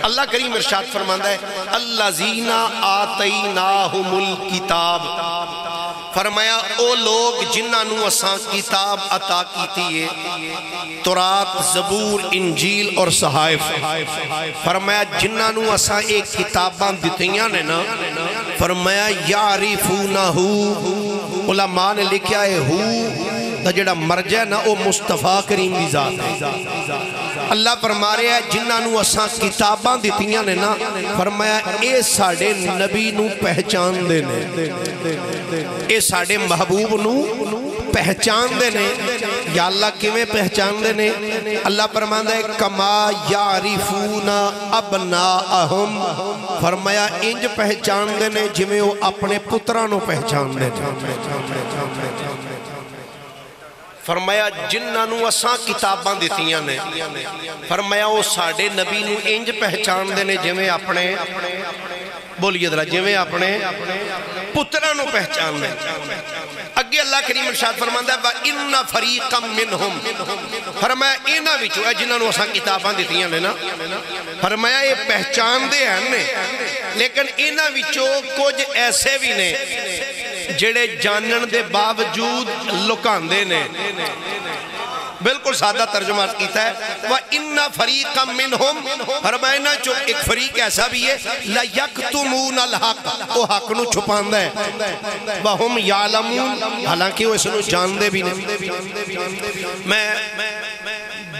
اللہ کریم ارشاد فرماتا ہے الذین آتیناہم الکتاب، فرمایا او لوگ جنہاں نو اساں کتاب عطا کیتی ہے، تورات، زبور، انجیل اور صحائف، فرمایا جنہاں نو اساں ایک کتاباں دتیاں نے نا، فرمایا یعرفونہ، علماء نے لکھیا ہے ہو دا جڑا مرجع نا او مصطفیٰ کریم دی ذات ہے۔ اللہ فرما رہا ہے جنہاں نو اساں کتاباں دیتیاں نے نا، فرمایا اے ساڑے نبی نو پہچان دے نے، اے ساڑے محبوب نو پہچان دے نے۔ یا اللہ کیویں پہچان دے نے؟ اللہ فرماتا ہے کما یعرفون ابناءہم، فرمایا انج پہچان دے نے جویں وہ اپنے پتراں نو پہچان دے نے۔ فرمایا جنہاں نو اساں کتاباں دیتیاں نے، فرمایا وہ ساڑے نبی نو انج پہچان دے نے جویں اپنے، بولیے ذرا، جویں اپنے پتراں نو پہچان دے۔ اگے اللہ کریم ارشاد فرماندا ہے وَإِنَّ فَرِيقًا مِّنْهُمْ، فرمایا انہاں وچوں جنہاں نو اساں کتاباں دیتیاں نے نا، فرمایا یہ پہچان دے ہیں نے، لیکن انہاں وچوں کچھ ایسے بھی نے جڑے جانن دے باوجود لکاندے نے۔ بالکل سادہ ترجمہ کیتا ہے وَإِنَّ فَرِيقًا مِّنْهُمْ، فرمائنا جو ایک فریق ایسا بھی ہے لَيَكْتُمُونَ الْحَقَّ، وہ حق نو چھپاندہ ہے، وَهُمْ يَعْلَمُونَ، حالانکہ وہ اس نو جان دے بھی نہیں۔ میں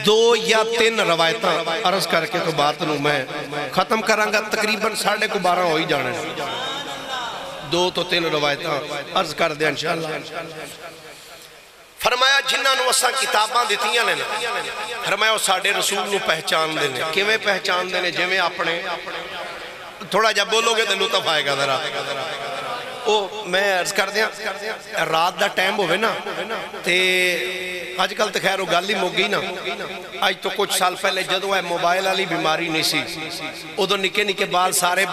2 یا 3 روایتاں عرض کر کے تو بات نو میں ختم کرانگا، تقریباً 12:30 ہو ہی جانے، 2 تو 3 روایتاں عرض کر دیں انشاءاللہ۔ فرمایا جنہاں نو اساں کتاباں دیتیاں نے، فرمایا وہ ساڑے رسول نو پہچان دینے، کیویں پہچان دینے؟ جویں اپنے، تھوڑا جب بولو گے تو لطف آئے گا ذرا۔ میں عرض کر دیا رات دا ٹائم ہوئے نا تے آج کل تو خیر وہ گل ہی مک گئی نا، آج تو کچھ سال پہلے جدوں ہے موبائل والی بیماری نہیں سی، ادو نکے نکے بال سارے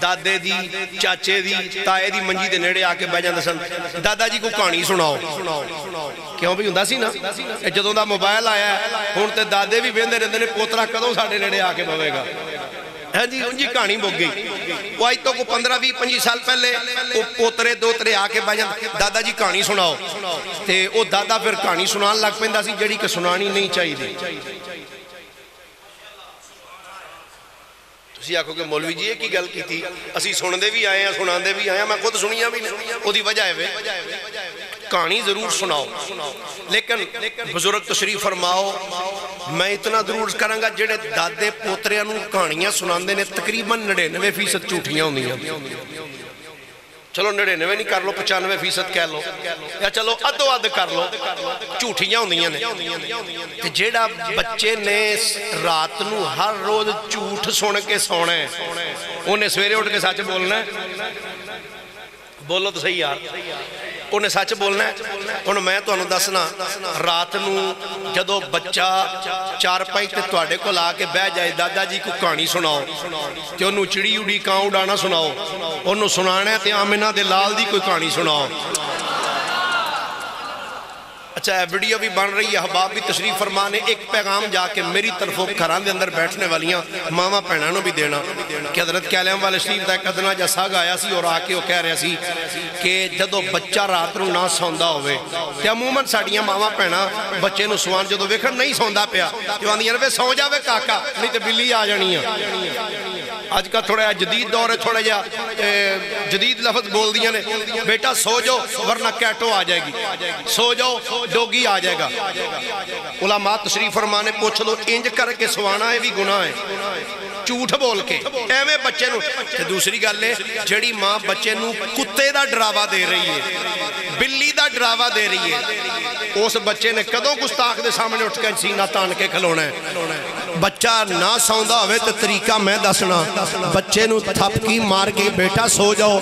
دادے دی، چاچے دی، تائے دی منجی دے نیڑے آ کے بہ جاندے سن، دادا جی کو کہانی سناؤ، کیوں بھی ہوندا سی نا، جدوں دا موبائل آیا ہے ہن تے دادے بھی ویندے رہندے نے پوترا کدوں ساڈے نیڑے آ کے بہے گا۔ ہاں جی ان جی کہانی مک گئی، وہ آج تو کو 15-20-25 سال پہلے وہ پوترے دوترے آ کے بجن دادا جی کہانی سناؤ، تے وہ دادا پھر کہانی سنان لگ پیندا سی جڑی کہ سنانی نہیں چاہیے دی۔ تسی آکھو کہ مولوی جی کی گل کی تھی، اسی سندے بھی آئے ہیں سناندے بھی آئے ہیں، میں خود سنیاں بھی نہیں، وہ دی وجہ ہے کہانی ضرور سناؤ، لیکن بزرگ تشریف فرماؤ میں اتنا ضرور کرانگا جڑے دادے پوتریاں نو کہانیاں سناندے نے تقریباً 99% جھوٹیاں ہوندی ہیں، چلو 99 نہیں کر لو 95% کہہ لو یا چلو ادو اد کر لو، جھوٹیاں ہوندی ہیں۔ جیڑا بچے نے رات نو ہر روز جھوٹ سن کے سونا ہے انہیں سویرے اٹھ کے سچ بولنا ہے، بولو تو صحیح یار، انہیں سچ بولنا ہے۔ انہوں میں تو انہوں دسنا رات نو جدو بچہ 4 تے تواڈے کو لا کے بہ جائے دادا جی کو کہانی سناؤ کہ انہوں چڑی اڑی کاؤں اڑانا سناؤ، انہوں سنانا ہے تے آمنہ دے لال دی کوئی کہانی سناؤ۔ اچھا ہے ویڈیو بھی بن رہی ہے، احباب بھی تشریف فرمانے، ایک پیغام جا کے میری طرف گھران دے اندر بیٹھنے والیاں ماما پہنانوں بھی دینا کہ حضرت کیلیم والے شریف دا ایک ادنا جا ساگ آیا سی اور آکے وہ کہہ رہے سی کہ جدو بچہ رات نو نہ سوندا ہوئے تے عموماً ساڑیاں ماما پہنا بچے نو سوان جدو ویکھن نہیں سوندا پیا جو آندیاں نے سو جاوے کاکا نہیں تے بلی آ جانی ہے۔ آج کا تھوڑا جدید دور ہے، تھوڑا جا جدید لفظ بول دیا نے بیٹا سو جاؤ ورنہ کیٹو آ جائے گی، سو جاؤ ڈوگی آ جائے گا۔ علماء تشریف فرمانے پوچھ لو انج کر کے سوانا ہے بھی گناہ ہے، جھوٹ بول کے ایویں بچے نو۔ دوسری گل ہے جڑی ماں بچے نو کتے دا ڈراوا دے رہی ہے، بلی دا ڈراوا دے رہی ہے، اس بچے نے کدوں گستاخ دے سامنے اٹھ کے سینہ تان کے کھلونا ہے۔ بچہ نہ سوندا ہوئے تو طریقہ میں دسنا، بچے نو تھپکی مار کے بیٹا سو جاؤ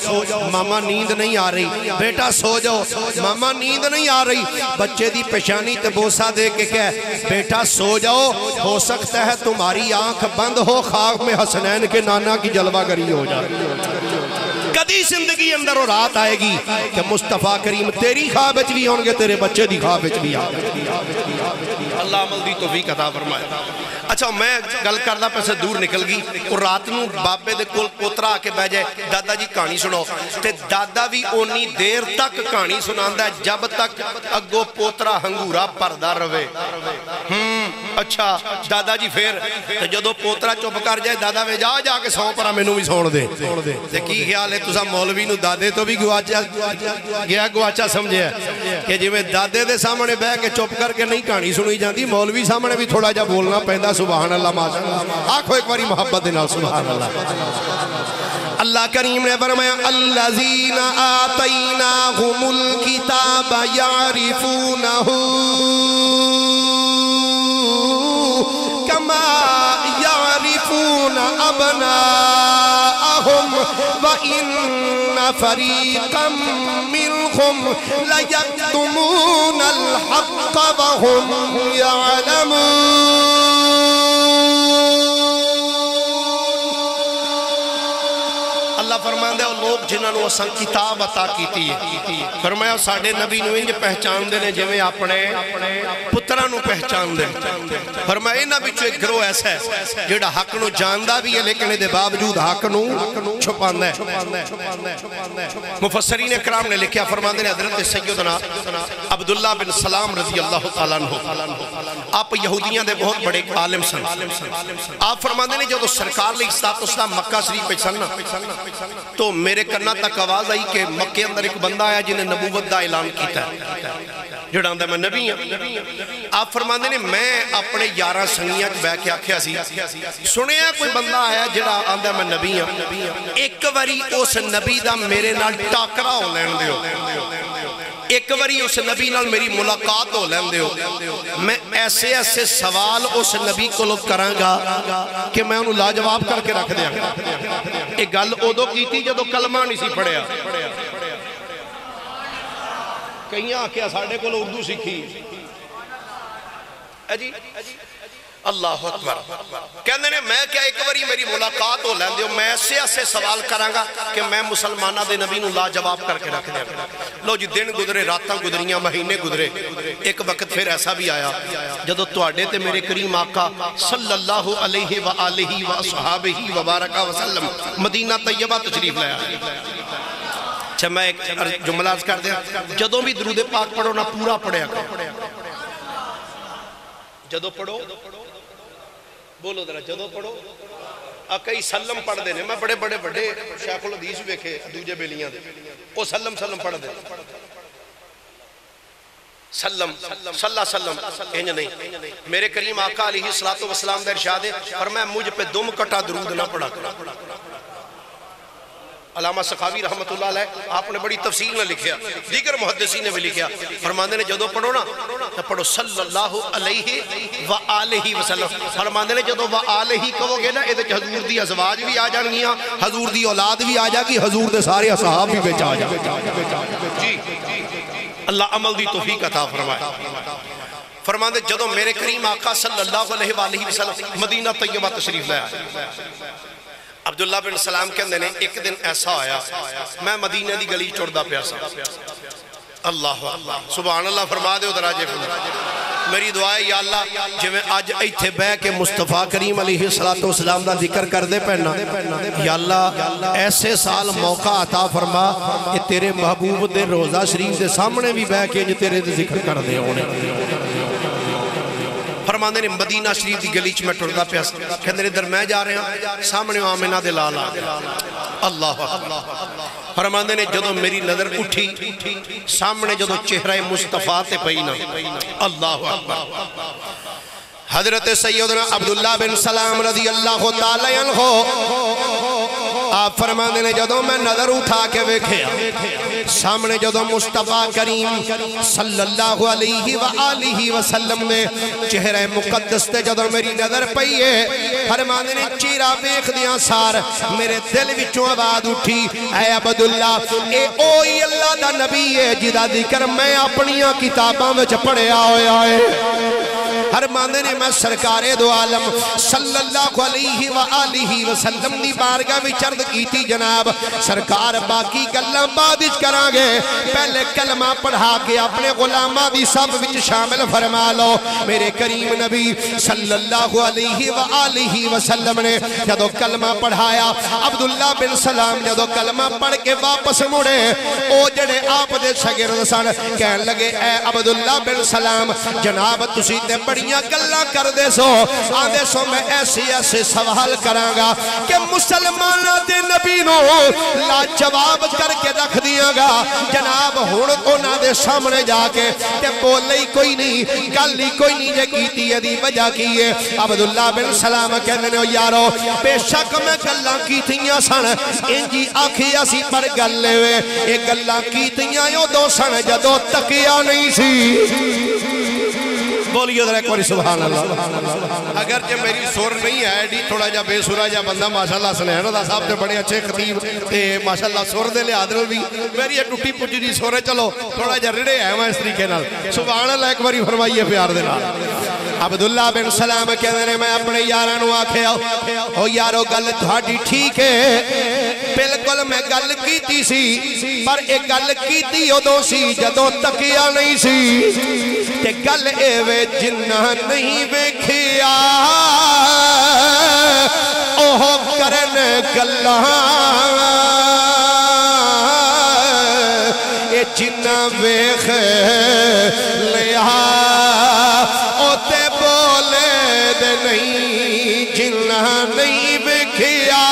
ماما نیند نہیں آ رہی، بیٹا سو جاؤ ماما نیند نہیں آ رہی، بچے دی پیشانی تے بوسہ دے کے کہے بیٹا سو جاؤ، ہو سکتا ہے تمہاری آنکھ بند ہو خاک میں حسنین کے نانا کی جلوہ گری ہو جائے۔ کدی زندگی اندر اور رات آئے گی کہ مصطفیٰ کریم تیری خواب اچ بھی ہوں گے، تیرے بچے دی خواب اچ بھی آگے۔ اللہ عمل دی توفیق عطا فرمائے۔ اچھا میں گل کردا پیسے دور نکل گئی اور رات نو بابے دے کول پوترا آ کے بہ جائے دادا جی کہانی سنو تے دادا بھی اونی دیر تک کہانی سناندا ہے جب تک اگو پوترا ہنگورا پردا رہے اچھا دادا جی پھر جدو پوترا چپ کر جائے دادا وے جا جا کے سو پرا مینوں بھی سون دے تے کی خیال ہے تساں مولوی نو دادے تو بھی گواچا سمجھے کہ جی میں دادے دے سامنے بہ کے چپ کر کے نہیں کہانی سنی جاندی مولوی سامنے بھی تھوڑا جا بولنا پہندا سبحان اللہ ماشاء اللہ آنکھو ایک باری محبت دے نال سبحان اللہ اللہ کریم نے فرمایا الذین آتیناہم الکتاب یعرفونہ کما یعرفون ابناءہم وَإِنَّ فَرِيقًا مِّنْهُمْ لَيَكْتُمُونَ الْحَقَّ وَهُمْ يَعْلَمُونَ اللہ فرماندے ہیں لوگ جنہاں نو اساں کتاب عطا کیتی ہے فرمایا ساڈے نبی نو انج پہچان دے نے جویں اپنے پتراں نو پہچان دے فرمایا انہاں وچوں ایک گروہ ایسا ہے جڑا حق نو جاندا بھی ہے لیکن دے باوجود حق نو چھپاندا ہے مفسرین اکرام نے لکھیا فرماندے نے حضرت سیدنا عبداللہ بن سلام رضی اللہ تعالیٰ عنہ آپ یہودیاں دے بہت بڑے عالم سن آپ فرماندے نے جدو سرکار علیہ السلام مکہ شریف پہ چلنا تو میرے کرنا تک آواز آئی کہ مکہ اندر ایک بندہ آیا جنہیں نبوت دا اعلان کیتا ہے جڑا اندر میں نبی ہوں آپ فرماندے نے میں اپنے 11 سنگیاں بہ کے آکھیا سی سنیا کوئی بندہ آیا جڑا اندر میں نبی ہوں ایک واری اس نبی دا میرے نال ٹاکرا ہو لین دیو ایک واری اس نبی نال میری ملاقات ہو لین دیو میں ایسے ایسے سوال اس نبی کو لوگ کریں گا کہ میں انہوں لاجواب کر کے رکھ دیا ایک گل ادو کی تھی جدو کلمہ نہیں سی پڑھیا کہیں آکیا ساڑھے کو اردو سیکھی جی اللہ اکبر کہنے نے میں کیا ایک باری میری ملاقات ہو لین دیو میں ایسے ایسے سوال کروں گا کہ میں مسلمانہ دے نبی نو لا جواب کر کے رکھ دیا لو جی دن گزرے راتاں گزریاں مہینے گزرے ایک وقت پھر ایسا بھی آیا جدو تواڈے تے میرے کریم آقا صلی اللہ علیہ وآلہ وصحابہ وبارکہ وسلم مدینہ طیبہ تشریف لیا اچھا میں ایک جملہ عرض کر دیا جدو بھی درود پاک پڑھو نا پورا پڑھیا کرو جدو پڑھو بولو ذرا جدو پڑھو کئی سلم پڑھ دینے میں بڑے بڑے بڑے شیخ الحدیث ویکھے دوجے بیلیاں دے وہ سلم پڑھ دے سلم صلی سلم انج نہیں میرے کریم آقا علیہ السلام دا ارشاد ہے فرمایا مجھ پہ دم کٹا درود نہ پڑھا علامہ سخاوی رحمت اللہ علیہ آپ نے بڑی تفصیل نہ لکھیا دیگر محدثین نے بھی لکھیا فرماندے نے جدو پڑھو نا تو پڑھو صلی اللہ علیہ وآلہ وسلم فرماندے نے جدو وآلہ کہو گے نا ادھے حضور دی ازواج بھی آ جان گیا حضور دی اولاد بھی آ جا گی حضور دے سارے اصحاب بھی بیچ آ جا جی اللہ عمل دی توفیق عطا فرمائے فرماندے جدو میرے کریم آقا صلی اللہ علیہ وآلہ وسلم مدینہ طیبہ تشریف لے آئے عبداللہ بن سلام کے اندر ایک دن ایسا آیا میں مدینہ دی گلی چڑھدا پیاسا اللہ سبحان اللہ فرما دے ادھر آجے میری دعا ہے یا اللہ جو میں آج ایتھے بے کے مصطفیٰ کریم علیہ السلام دا ذکر کر دے پہنا یا اللہ ایسے سال موقع عطا فرما کہ تیرے محبوب دے روزہ شریف دے سامنے بھی بے کے جو تیرے دے ذکر کر دے ہونے فرماندے نے مدینہ شریف دی گلیچ میں ٹردہ پیاس کہندے نے در میں جا رہے ہیں سامنے آمینہ دے لالا اللہ فرماندے نے جدو میری نظر اٹھی سامنے جدو چہرہ مصطفیٰ تے پہینا اللہ اکبر حضرت سیدنا عبداللہ بن سلام رضی اللہ تعالی عنہ آپ فرماندے نے جدو میں نظر اٹھا کے ویکھیا سامنے جدو مصطفیٰ کریم صلی اللہ علیہ وآلہ وسلم نے چہرہ مقدس تے جدو میری نظر پئیے فرماندے نے چیرہ ویکھ دیا سار میرے دل وچوں آواز اٹھی اے عبداللہ اے اوہی اللہ دا نبی ہے جدا ذکر میں اپنیاں کتاباں وچ پڑھیا ہویا ہے فرماندے نے میں سرکار دو عالم صلی اللہ علیہ وآلہ وسلم دی بارگاہ وچ عرض کیتی جناب سرکار باقی گلاں بعد وچ کران گے پہلے کلمہ پڑھا کے اپنے غلاماں دی صف وچ شامل فرما لو میرے کریم نبی صلی اللہ علیہ وآلہ وسلم نے جدو کلمہ پڑھایا عبداللہ بن سلام جدو کلمہ پڑھ کے واپس مڑے او جڑے آپ دے شاگرد سن کہن لگے اے عبداللہ بن سلام جناب تسی تے بڑیاں گلاں کر دے سو آدھے سو میں ایسے سوال کراں گا کہ مسلمانہ دے نبی نو لا جواب کر کے رکھ دیاں گا جناب ہن انہاں دے سامنے جا کے تے بولے کوئی نہیں گل ہی کوئی نہیں جے کیتی ہے دی وجہ کی ہے عبداللہ بن سلام کہندے نے یارو بے شک میں گلاں کیتیاں سن انجی آکھی اسی پر گل لے اے گلاں کیتیاں یو دو سن جدو تکیا نہیں سی بولیے ذرا ایک باری سبحان اللہ اگرچہ میری سور نہیں ہے ایڈی تھوڑا جا بے سورا جا بندہ ماشاءاللہ سنہرہ دا صاحب تے بڑے اچھے خطیب تے ماشاءاللہ سور دے لے آدھر بھی میری یہ ٹوٹی پوچھی دی سورے چلو تھوڑا جا رڑے ہے میں اس طریقے نال سبحان اللہ ایک باری فرمائیے پیار دے نال عبداللہ بن سلام کہنے نے میں اپنے یارانو آکھے او یارو گل تھاڑی ٹھیک ہے بلکل میں گل کیتی سی پر ایک گل کیتی او دو سی جدو تکیا نہیں سی تے گل ایوے جنہ نہیں بیکھیا اوہ کرن گلہاں اے جنہ بیکھ لیا او تے بولے دے نہیں جنہ نہیں بیکھیا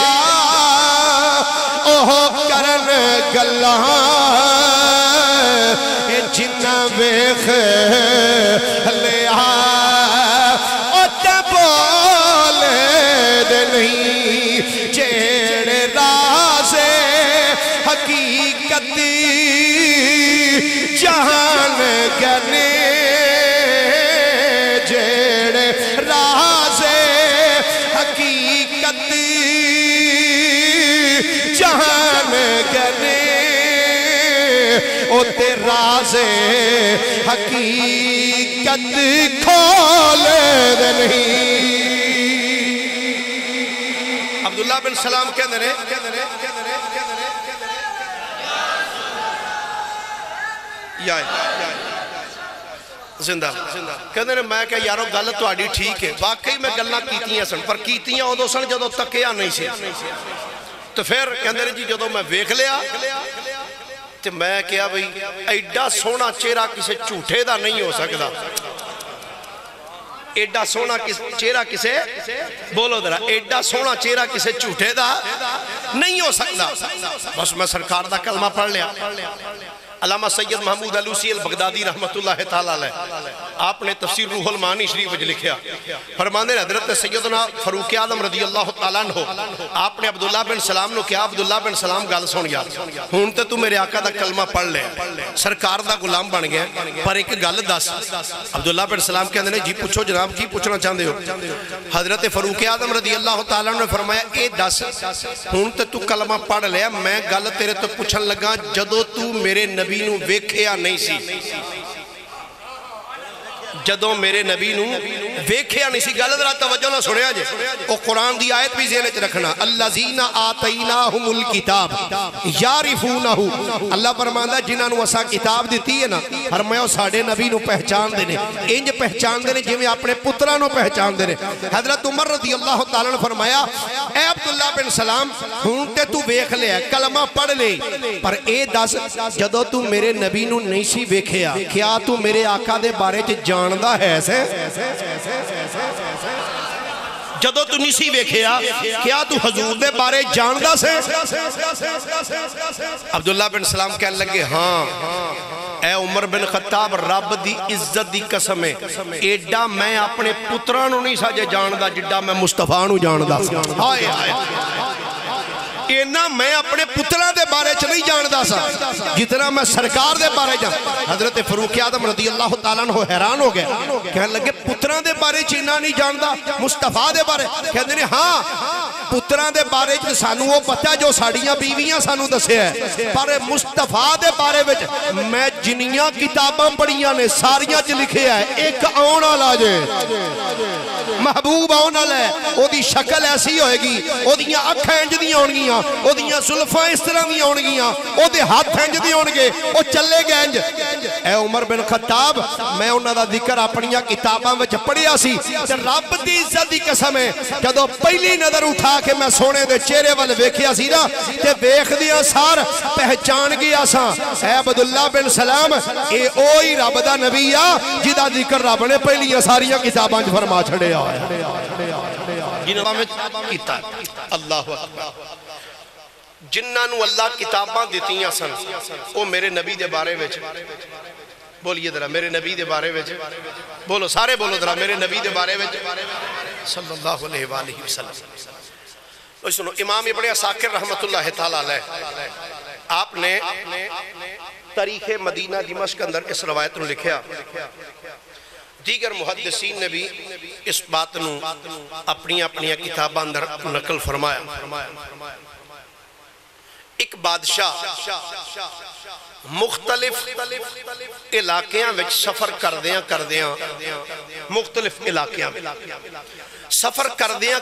اوہ کرن گلہاں اے جنہ بیکھ لیا او تے بولے دے نہیں جیڑے رازے حقیقت جہان گنے جیڑے رازے حقیقت جہان گنے او تے رازے حقیقت کھول دے نہیں عبداللہ بن سلام کہنے رہے یا زندہ کہنے رہے میں کہ یارو گل تو آڈی ٹھیک ہے واقعی میں گلنا کیتیاں سن پر کیتیاں او دو سن جدو تکیا نہیں سی تو پھر کہنے رہے جی جدو میں ویکھ لیا تو میں کیا بھئی ایڈا سونا چہرہ کسے جھوٹے دا نہیں ہو سکتا ایڈا سونا چہرہ کسے بولو درہ ایڈا سونا چہرہ کسے جھوٹے دا نہیں ہو سکتا بس میں سرکار دا کلمہ پڑھ لیا علامہ سید محمود علوسی البغدادی رحمت اللہ تعالیٰ علیہ آپ نے تفسیر روح المعانی شریف وجہ لکھیا فرماندے حضرت سیدنا فاروق اعظم رضی اللہ تعالیٰ عنہ آپ نے عبداللہ بن سلام نو کیا عبداللہ بن سلام گل سن گیا ہون تے تو میرے آقا دا کلمہ پڑھ لے سرکار دا غلام بن گیا پر ایک گل دس عبداللہ بن سلام کہندے نے جی پوچھو جناب کی پوچھنا چاہندے ہو حضرت فاروق اعظم رضی اللہ تعالیٰ عنہ نے فرمایا اے دس ہون تے تو کلمہ پڑھ لیا میں گل تیرے تو پوچھن لگا جدو تو میرے نبی نو ویکھیا نہیں سی جدو میرے نبی نو ویکھیا نہیں سی گل ذرا توجہ نہ سنیا جے او قرآن دی آیت بھی ذہن وچ رکھنا الذین آتیناہم الکتاب یعرفونہ اللہ فرماندا جنہاں نو اساں کتاب دتی ہے نا فرمایا ساڈے نبی نو پہچان دے نے انج پہچان دے نے جویں اپنے پتراں نو پہچان دے نے حضرت عمر رضی اللہ تعالی عنہ فرمایا اے عبداللہ بن سلام ہن تے تو ویکھ لیا کلمہ پڑھ لے پر اے دس جدو تو میرے نبی نو نہیں سی ویکھیا کیا تو میرے آقا دے بارے وچ جاندا ہے ایسے جدو تو نہیں سی ویکھیا کیا تو حضور دے بارے جاندا سے عبداللہ بن سلام کہنے لگے ہاں اے عمر بن خطاب رب دی عزت دی قسم ہے ایڈا میں اپنے پترانو نہیں ساجے جاندا جڈا میں مصطفیٰ نو جاندا ہائے ہائے اینا میں اپنے پترہ دے بارے چ نہیں جاندا سا جتنا میں سرکار دے بارے جان حضرت فاروق اعظم رضی اللہ تعالیٰ عنہ حیران ہو گئے کہنے لگے پترہ دے بارے چ اینا نہیں جاندا مصطفیٰ دے بارے کہنے نے ہاں پتران دے بارے جو سانو وہ پتہ جو ساڑیاں بیویاں سانو دسے ہے پر مصطفیٰ دے بارے وچ میں جنیاں کتاباں پڑھیاں نے ساریاں چ لکھے ہے ایک آنا لاجے محبوب آنا لے او دی شکل ایسی ہوئے گی او دیاں اکھیں انج دی ہونگیاں او دیاں زلفاں اس طرح دی ہونگیاں او دے ہاتھ انج دی ہونگے او چلے گے انج اے عمر بن خطاب میں انہاں دا ذکر اپنیاں کتاباں وچ پڑھیا سی تے رب دی عزت دی قسم ہے جدوں پہلی نظر اٹھا کے میں سونے دے چہرے ول ویکھیا سی نا تے ویکھدیاں سار پہچان گیا سا اے عبداللہ بن سلام اے اوہی رب دا نبی آ جدا ذکر رب نے پہلیاں ساریاں کتاباں وچ فرما چھڑیا جنہاں میں کیتا اللہ اکبر جنہاں نو اللہ کتاباں دیتیاں سن او میرے نبی دے بارے وچ بولیے ذرا میرے نبی دے بارے وچ بولو سارے بولو ذرا میرے نبی دے بارے وچ صلی اللہ علیہ وآلہ وسلم سنو امام ابن عساکر رحمت اللہ تعالیٰ علیہ آپ نے تاریخ مدینہ دمشق اندر اس روایت نو لکھیا دیگر محدثین نے بھی اس بات نو اپنی کتاباں اندر نقل فرمایا ایک بادشاہ مختلف علاقیاں وچ سفر کردیاں مختلف علاقیاں سفر کردیاں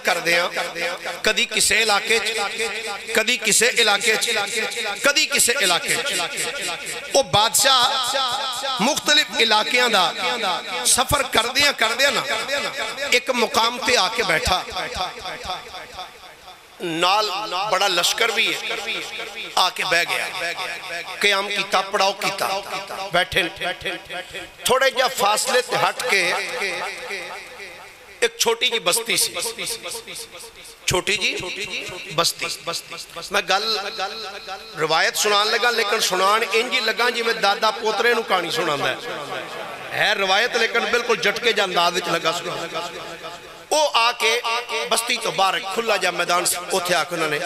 کدی کسے علاقے کدی کسے علاقے کدی کسے علاقے او بادشاہ مختلف علاقیاں دا سفر کردیاں نا ایک مقام پہ آکے بیٹھا نال بڑا لشکر بھی ہے آکے بہ گیا قیام کیتا پڑاؤ کیتا بیٹھے تھوڑے جا فاصلے تے ہٹ کے ایک چھوٹی جی بستی سی چھوٹی جی بستی میں گل روایت سنان لگا لیکن سنان انجی لگا جی میں دادا پوترے نو کہانی سنان ہے روایت لیکن بالکل جھٹکے جا انداز وچ لگا سنان او آکے بستی تو باہر کھلا جا میدان سے اوتھے آکے انہوں نے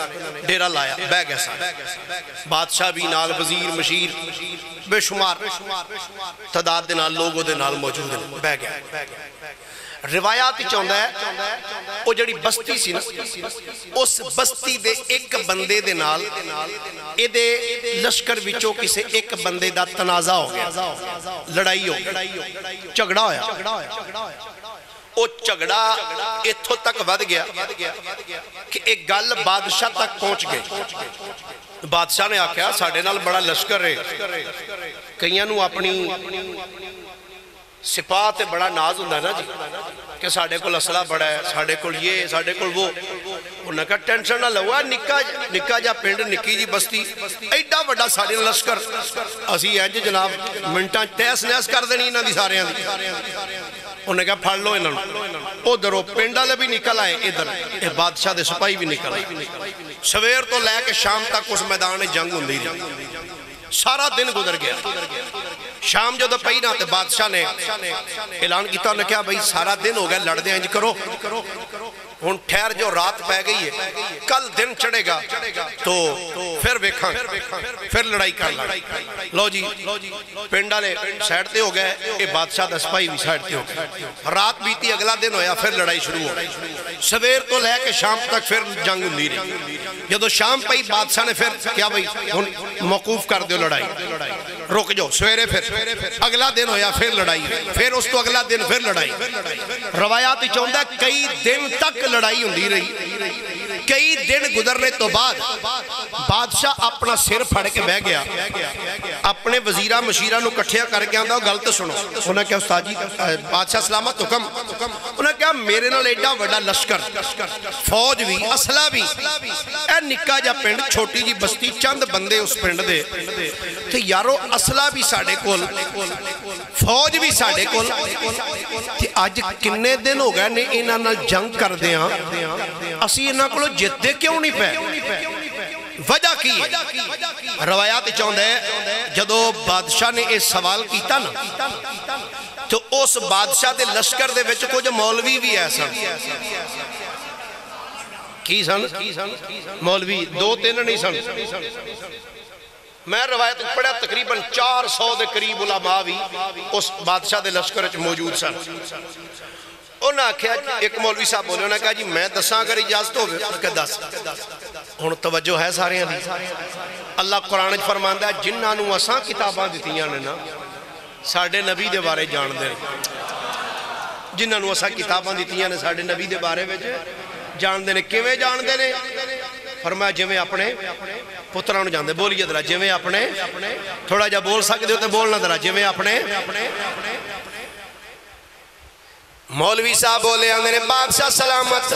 ڈیرہ لایا بہ گیا سا بادشاہ بھی نال وزیر مشیر بے شمار تعداد دے نال لوگوں دے نال موجود ہیں بہ گیا روایات چاہتا ہے وہ جڑی بستی سی نا اس بستی دے ایک بندے دے نال اے دے لشکر وچوں کسے ایک بندے دا تنازع ہو گیا لڑائی ہو گیا جھگڑا ہویا او جھگڑا اتھو تک ود گیا کہ ایک گل بادشاہ تک پہنچ گئے بادشاہ نے آکھیا ساڑھے نال بڑا لشکر ہے کئیاں نو اپنی سپاہ تے بڑا ناز ہوندہ ہے نا جی کہ ساڑھے کل اسلحہ بڑا ہے ساڑھے کل یہ ساڑھے کل وہ انہوں نے کہا ٹینشن نہ لگوا نکا جا پینڈ نکی جی بستی ایڈا وڈا ساڑھے لشکر اسی ہیں جی جناب منٹاں تیس نیس کر دینی انہوں دی سارے ہیں انہوں نے کہا پھاڑ لو انہوں ادھر وہ پینڈا لے بھی نکل آئے ادھر بادشاہ دے سپاہی بھی نکل آئے سویر تو لے کے شام تک اس میدان جنگ ہوندی رہی سارا دن گزر گیا شام جو دو پہینا تے بادشاہ نے اعلان کیتا انہوں نے کہا بھئی سارا دن ہو گیا لڑ دیں انج کرو ان ٹھہر جو رات پہ گئی ہے کل دن چڑھے گا تو پھر بیکھاں پھر لڑائی کر لو جی پینڈا لے سیڑتے ہو گئے اے بادشاہ دا سپاہی بھی سیڑتے ہو گئے رات بیتی اگلا دن ہویا پھر لڑائی شروع ہو سویر تو لے کے شام تک پھر جنگ ہوندی رہی جدو شام پہ بادشاہ نے پھر کیا بھئی موقوف کر دیو لڑائی رک جو سویرے پھر اگلا دن ہویا پھر لڑائی پھر اس تو اگلا دن پھر لڑائی روایات چاہتا ہے کئی دن تک لڑائی ہوندی رہی کئی دن گزرنے تو بعد بادشاہ اپنا سر پھڑ کے بہ گیا اپنے وزیرہ مشیرہ نو کٹھیا کر کے آندہ غلط سنو انہوں نے کہا استاد جی بادشاہ سلامت حکم انہوں نے کہا میرے نال ایڈا وڈا لشکر فوج بھی اسلحہ بھی اے نکا جا پنڈ چھوٹی جی بستی چند بندے اس پنڈ دے تو یارو اسلحہ بھی ساڑھے کول فوج بھی ساڑھے کول کہ آج کنے دن ہو گئے نے انہاں نال جنگ کر دیاں اسی انہاں کو جتے کیوں نہیں پہ وجہ کی روایات چاہتا ہے جدو بادشاہ نے اس سوال کیتا نا تو اس بادشاہ دے لشکر دے وچ کو جو مولوی بھی ایسا کی سن مولوی دو تین نہیں سن میں روایت پڑھا تقریباً 400 دے قریب علماء بھی اس بادشاہ دے لشکر موجود سن انہوں نے آکھیا ایک مولوی صاحب بولے انہوں نے کہا جی میں دساں اگر اجازت ہوگی کہ دس ہن توجہ ہے سارے دی اللہ قرآن وچ فرماندا ہے جنہاں نوں اساں کتاباں دتیاں نے نا ساڈے نبی دے بارے جان دے جنہاں نوں اساں کتاباں دتیاں نے ساڈے نبی دے بارے وچ جان دے نے کیویں جان دے نے فرمایا جویں اپنے پتراں نوں جان دے بولیے ذرا جویں اپنے تھوڑا جا بول سکدے ہو تے بولنا ذرا جویں اپنے مولوی صاحب بولے اندر بادشاہ سلامت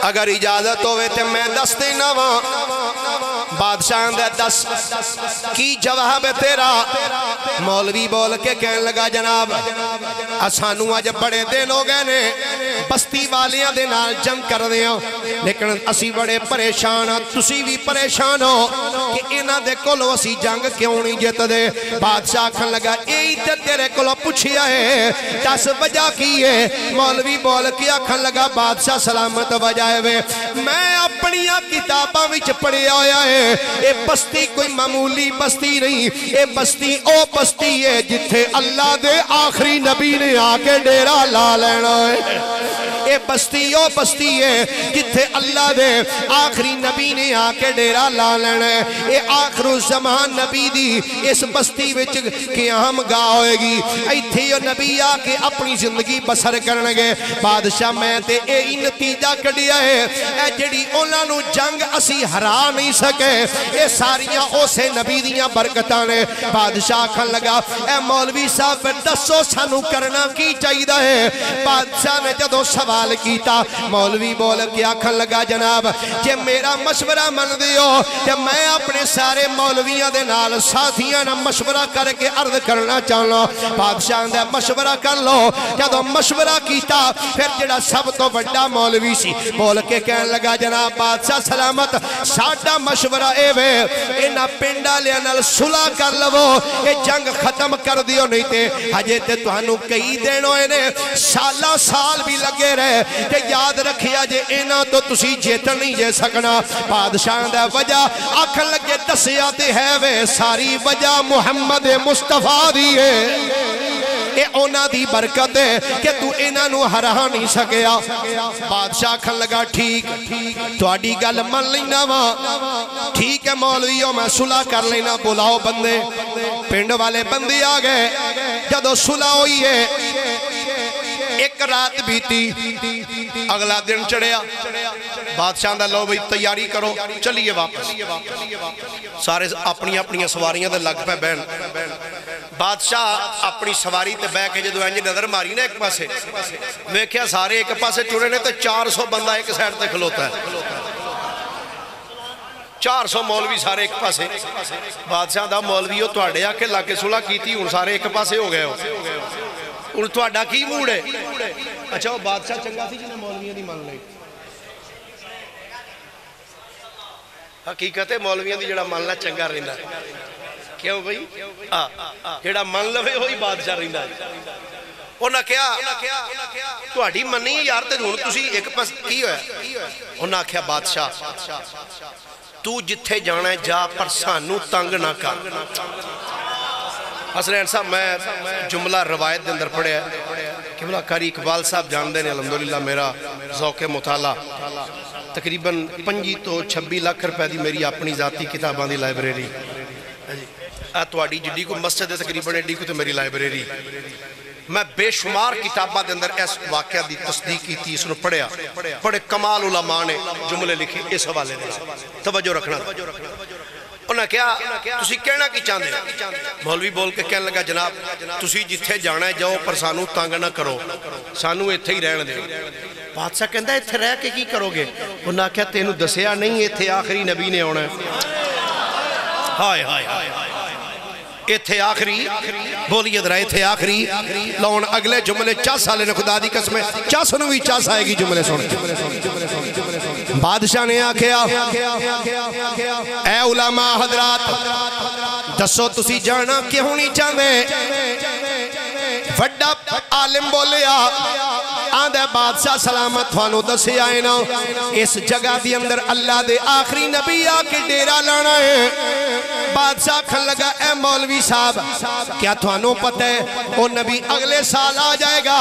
اگر اجازت ہوئے تے میں دس دینا وہاں بادشاہ اندر دس کی جواب ہے تیرا مولوی بول کے کہنے لگا جناب اسانو آج بڑے دن ہو گئے نے بستی والیاں دے نال جنگ کر دیا لیکن اسی بڑے پریشان ہاں تسی بھی پریشان ہو کہ انہاں دے کولو اسی جنگ کیوں نہیں جیت دے بادشاہ کھن لگا ایہی تے تیرے کولو پوچھیا ہے دس وجہ کی ہے مولوی بول کے آکھن لگا بادشاہ سلامت وجائے وے میں اپنیاں کتاباں وچ پڑھیا ہویا ہے اے بستی کوئی معمولی بستی نہیں اے بستی او بستی ہے جتھے اللہ دے آخری نبی نے آکے ڈیرا لا لینا ہے اے بستی او بستی ہے جتھے اللہ دے آخری نبی نے آکے ڈیرا لا لینا ہے اے آخر الزمان نبی دی اس بستی وچ قیام گاہ ہوئے گی ایتھے یہ نبی آکے اپنی زندگی بسر کرنے گے بادشاہ میں تے اے نتیجہ کڑیا ہے اے جڑی انہاں نو جنگ اسی ہرا نہیں سکے اے ساریاں اسے نبی دیاں برکتاں نے بادشاہ کھن لگا اے مولوی صاحب دسو سانو کرنا کی چاہیے ہے بادشاہ نے جدو سوال کیتا مولوی بول کے آکھن لگا جناب جے میرا مشورہ من دیو کہ میں اپنے سارے مولویاں دے نال ساتھیاں نہ مشورہ کر کے عرض کرنا چاہنا بادشاہ نے مشورہ کر لو جدو مشورہ کیتا پھر جڑا سب تو بڑا مولوی سی بول کے کہنے لگا جناب بادشاہ سلامت ساڈا مشورہ اے وے انہاں پنڈا لے نال صلح کر لو اے جنگ ختم کر دیو نہیں تے ہجے تے تہانوں کئی دن ہوئے نے سالہ سال بھی لگے رہے کہ یاد رکھیا جے انہاں تو تسی جیتن نہیں جے سکنا بادشاہ دا وجہ آکھن لگے دسیا تے ہے وے ساری وجہ محمد مصطفیٰ دی ہے اے اونا دی برکت ہے کہ تو انہاں نو ہرا نہیں سکیا بادشاہ کھن لگا ٹھیک تواڈی گل من لینا وا ٹھیک ہے مولویوں میں صلح کر لینا بلاؤ بندے پنڈ والے بندے آ گئے جدو صلح ہوئی ہے ایک رات بیتی اگلا دن چڑھیا بادشاہ دا لو بھئی تیاری کرو چلیے واپس سارے اپنی اپنی سواریاں دے لگ پہ بین بادشاہ اپنی سواری تے بے کے جدو انجی نظر ماری نا ایک پاسے ویکھیا سارے ایک پاسے چڑھے نے تے 400 بندہ ایک سائڈ تے کھلوتا ہے 400 مولوی سارے ایک پاسے بادشاہ دا مولوی ہو تو آڑے آکے لاکے صلح کی تھی ان سارے ایک پاسے ہو گئے ہو ان تو آڑا کی موڑ ہے اچھا وہ بادشاہ چنگا تھی جنہیں مولویاں دی مان لئی حقیقت ہے مولویاں دی جڑا ماننا چنگا رہندا ہے کیوں بھئی جڑا مان لوے ہوئی بادشاہ رہندا ہے انہاں کیا تو آڑی منی یار تے ہن تسی ایک پاس کی ہویا انہاں کیا بادشاہ تو جتھے جانا ہے جا پر سانو تنگ نہ کر حسنین صاحب میں جملہ روایت دے اندر پڑھے ہیں کہ بلا کاری اقبال صاحب جان دے نے الحمدللہ میرا ذوق مطالعہ تقریباً 25 تو 26 لاکھ روپے دی میری اپنی ذاتی کتاباں دی لائبریری تواڈی جڈی کو مسجد تقریباً ایڈی کو تے میری لائبریری میں بے شمار کتاباں دے اندر اس واقعہ دی تصدیق کی تھی اس نے پڑھیا بڑے کمال علماء نے جملے لکھی اس حوالے دے توجہ رکھنا انہاں کیا تسی کہنا کی چاندے مولوی بول کے کہنے لگا جناب تسی جتھے جانا ہے جاؤ پر سانو تانگ نہ کرو سانو ایتھے ہی رہن دے بادشاہ کہندا ایتھے رہ کے کی کرو گے انہاں کیا تینو دسیا نہیں ایتھے آخری نبی نے ہونا ہے ہائے ہائے ہائے ایتھے آخری بولیے درہ ایتھے آخری لون اگلے جملے 4 سالے نے خدا دی قسمیں 400 بھی 4 آئے گی جملے سن بادشاہ نے آکھیا اے علماء حضرات دسو تسی جانا کیوں نہیں چاہتے وڈا عالم بولیا آندھے بادشاہ سلامت تھوانو دسی آئے نا اس جگہ دی اندر اللہ دے آخری نبی آکے ڈیرا لانا ہے بادشاہ کھن لگا اے مولوی صاحب کیا تھانوں پتہ ہے وہ نبی اگلے سال آ جائے گا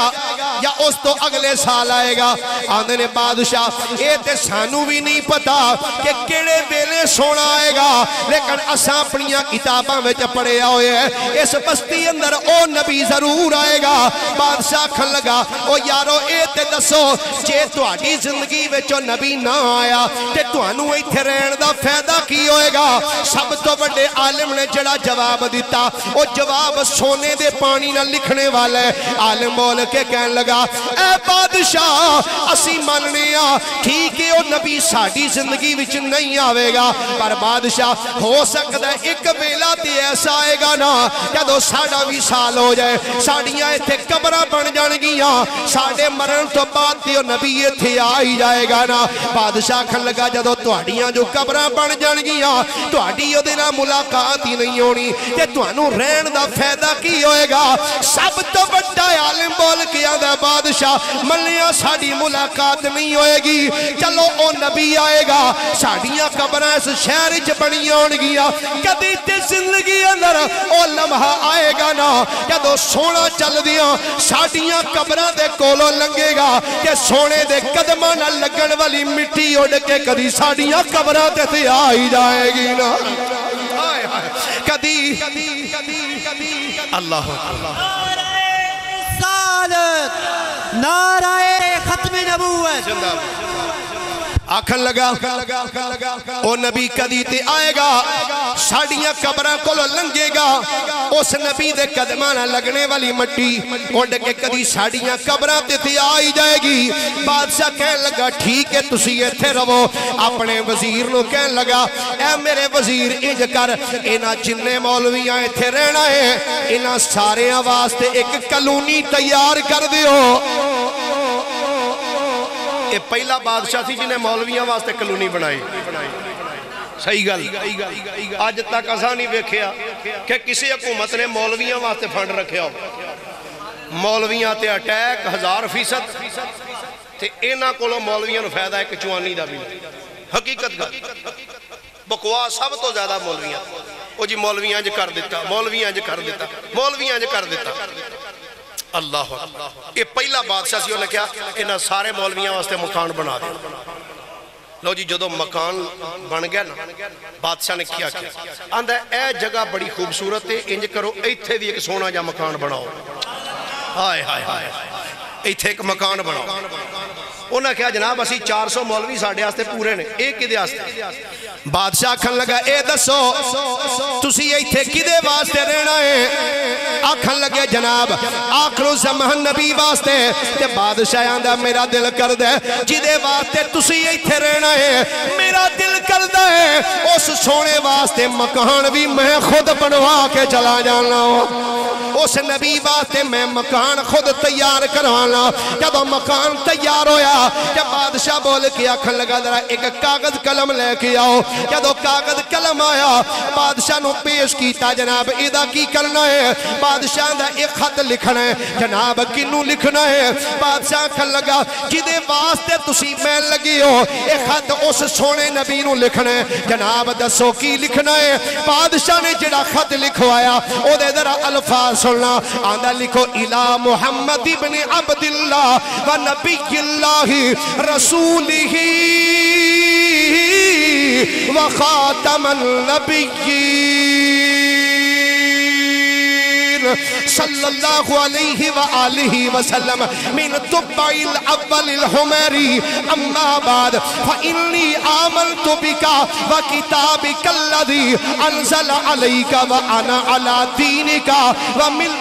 یا اس تو اگلے سال آئے گا؟ آندھے نے بادشاہ اے تے سانو بھی نہیں پتا کہ کیڑے بیلے سونا آئے گا، لیکن اساں اپنیاں کتاباں وچ پڑھے ہوئے ہیں اس بستی اندر او نبی ضرور آئے گا۔ بادشاہ کھن لگا او یارو اے تے دسو جے تہاڈی زندگی وچ او نبی نہ آیا تے تہانوں ایتھے رہن دا فائدہ کی ہوئے گا؟ سب تو بڑے عالم نے جڑا جواب دیتا وہ جواب سونے دے پانی نہ لکھنے والا ہے۔ عالم بول کے کہنے لگا اے بادشاہ اسی مننیا ٹھیک ہے وہ نبی ساڑی زندگی وچ نہیں آوے گا، پر بادشاہ ہو سکتا ہے ایک ویلا تے ایسا آئے گا نا جدو ساڑا بھی سال ہو جائے ساڑیاں ایتھے قبرہ بن جان گیاں ساڑے مرن تو بعد تے وہ نبی ایتھے آئی جائے گا نا۔ بادشاہ کھن لگا جدو تہاڈیاں جو قبرہ بن جان گیاں تہاڈی او دے نال ملاقات ہی نہیں ہونی تے تہانوں رہن دا فائدہ کی ہوئے گا؟ سب تو بڑا عالم بول کے آندا بادشاہ ملیا ساڑی ملاقات نہیں ہوئے گی، چلو او نبی آئے گا ساڑیاں قبریں اس شہر وچ بنی ہون گیاں، کدی تے زندگی اندر او لمحہ آئے گا نا جدو سونا چل دیاں ساڑیاں قبریں دے کولوں لنگے گا کہ سونے دے قدماں نہ لگن والی مٹی اڑ کے کدی ساڑیاں قبریں تے آئی جائے گی نا کدی اللہ نعرہ رسالت، نعرہ ختم نبوت۔ آکھن لگا او نبی کدی تے آئے گا ساڑیاں قبریں کو لنگے گا اس نبی دے قدمانہ لگنے والی مٹی اڑ کے کدی ساڑیاں قبریں تے آئی جائے گی۔ بادشاہ کہنے لگا ٹھیک ہے تسی ایتھے رہو، اپنے وزیر نو کہنے لگا اے میرے وزیر انج کر انہاں جننے مولویاں ایتھے رہنا ہے انہاں سارے واسطے ایک کلونی تیار کر دیو۔ یہ پہلا بادشاہ تھی جنہیں مولویاں واسطے کلونی بنائی، صحیح گل آج تک اساں نہیں ویکھیا کہ کسی حکومت نے مولویاں واسطے فنڈ رکھیا ہو۔ مولویاں تے اٹیک 1000% تے اینا کولو مولویاں نو فائدہ ہے کہ چوانی دا بھی حقیقت گل بکواس سب تو زیادہ مولویاں او جی مولویاں جو کر دیتا مولویاں جو کر دیتا مولویاں جو کر دیتا۔ اللہ یہ پہلا بادشاہ سی انہوں نے کیا انہاں سارے مولویاں واسطے مکان بنا دیا۔ لو جی جدو مکان بن گیا نا بادشاہ نے کیا آندھا اے جگہ بڑی خوبصورت ہے انج کرو ایتھے بھی ایک سونا جا مکان بناؤ۔ ہائے ہائے ہائے ایتھے ایک مکان بناؤ۔ انہوں نے کہا جناب اسی 400 مولوی ساڑھے آستے پورے نے ایک کدے آستے؟ بادشاہ کھن لگا اے دسو تسی ایتھے کدے واسطے رہنا ہے؟ آکھن لگے جناب آخر زمان نبی واسطے تے بادشاہ آندہ میرا دل کر دے جدے واسطے تسی ایتھے رہنا ہے میرا دل کر دے اس سونے واسطے مکان بھی میں خود بنوا کے چلا جانا ہوں، اس نبی واسطے میں مکان خود تیار کروانا۔ جب مکان تیار ہویا جب بادشاہ بول کے آکھن لگا ذرا ایک کاغذ قلم لے کے آؤ، جب کاغذ قلم آیا بادشاہ نو پیش کیتا جناب ایدہ کی کرنا ہے؟ بادشاہ دا ایک خط لکھنا ہے۔ جناب کنو لکھنا ہے؟ بادشاہ کھن لگا جدے واسطے تسی میں لگی ہو ایک خط اس سونے نبی نو لکھنا ہے۔ جناب دسو کی لکھنا ہے؟ بادشاہ نے جڑا خط لکھوایا او دے ذرا الفاظ سننا آندہ لکھو الہ محمد ابن عبداللہ و نبی اللہ رسولہ و خاتم النبیین صلی اللہ علیہ وآلہ وسلم من طبع الاول الحمیری اما بعد فإنی آمنت بکا وکتابک الذی انزل علیک وانا علی دینکا ومن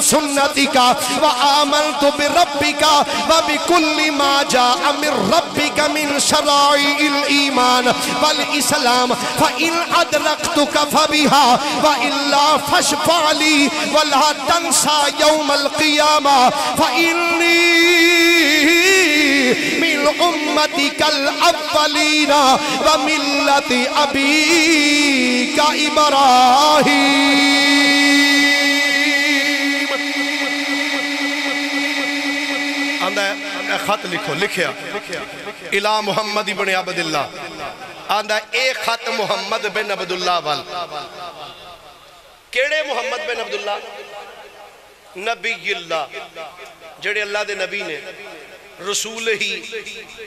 سنتکا وآمنت بربکا وبکل ما جاء من ربک من شرائع الایمان والاسلام فإن ادرکتک فبہا وإلا فاشفع علی ولا تنسا یوم القیامہ فإنی من امتک الاولین وملت ابیک ابراہیم۔ خط لکھو لکھیا الہ محمد ابن عبداللہ آندہ اے خط محمد بن عبداللہ وال کیڑے محمد بن عبداللہ نبی اللہ جڑے اللہ دے نبی نے رسول ہی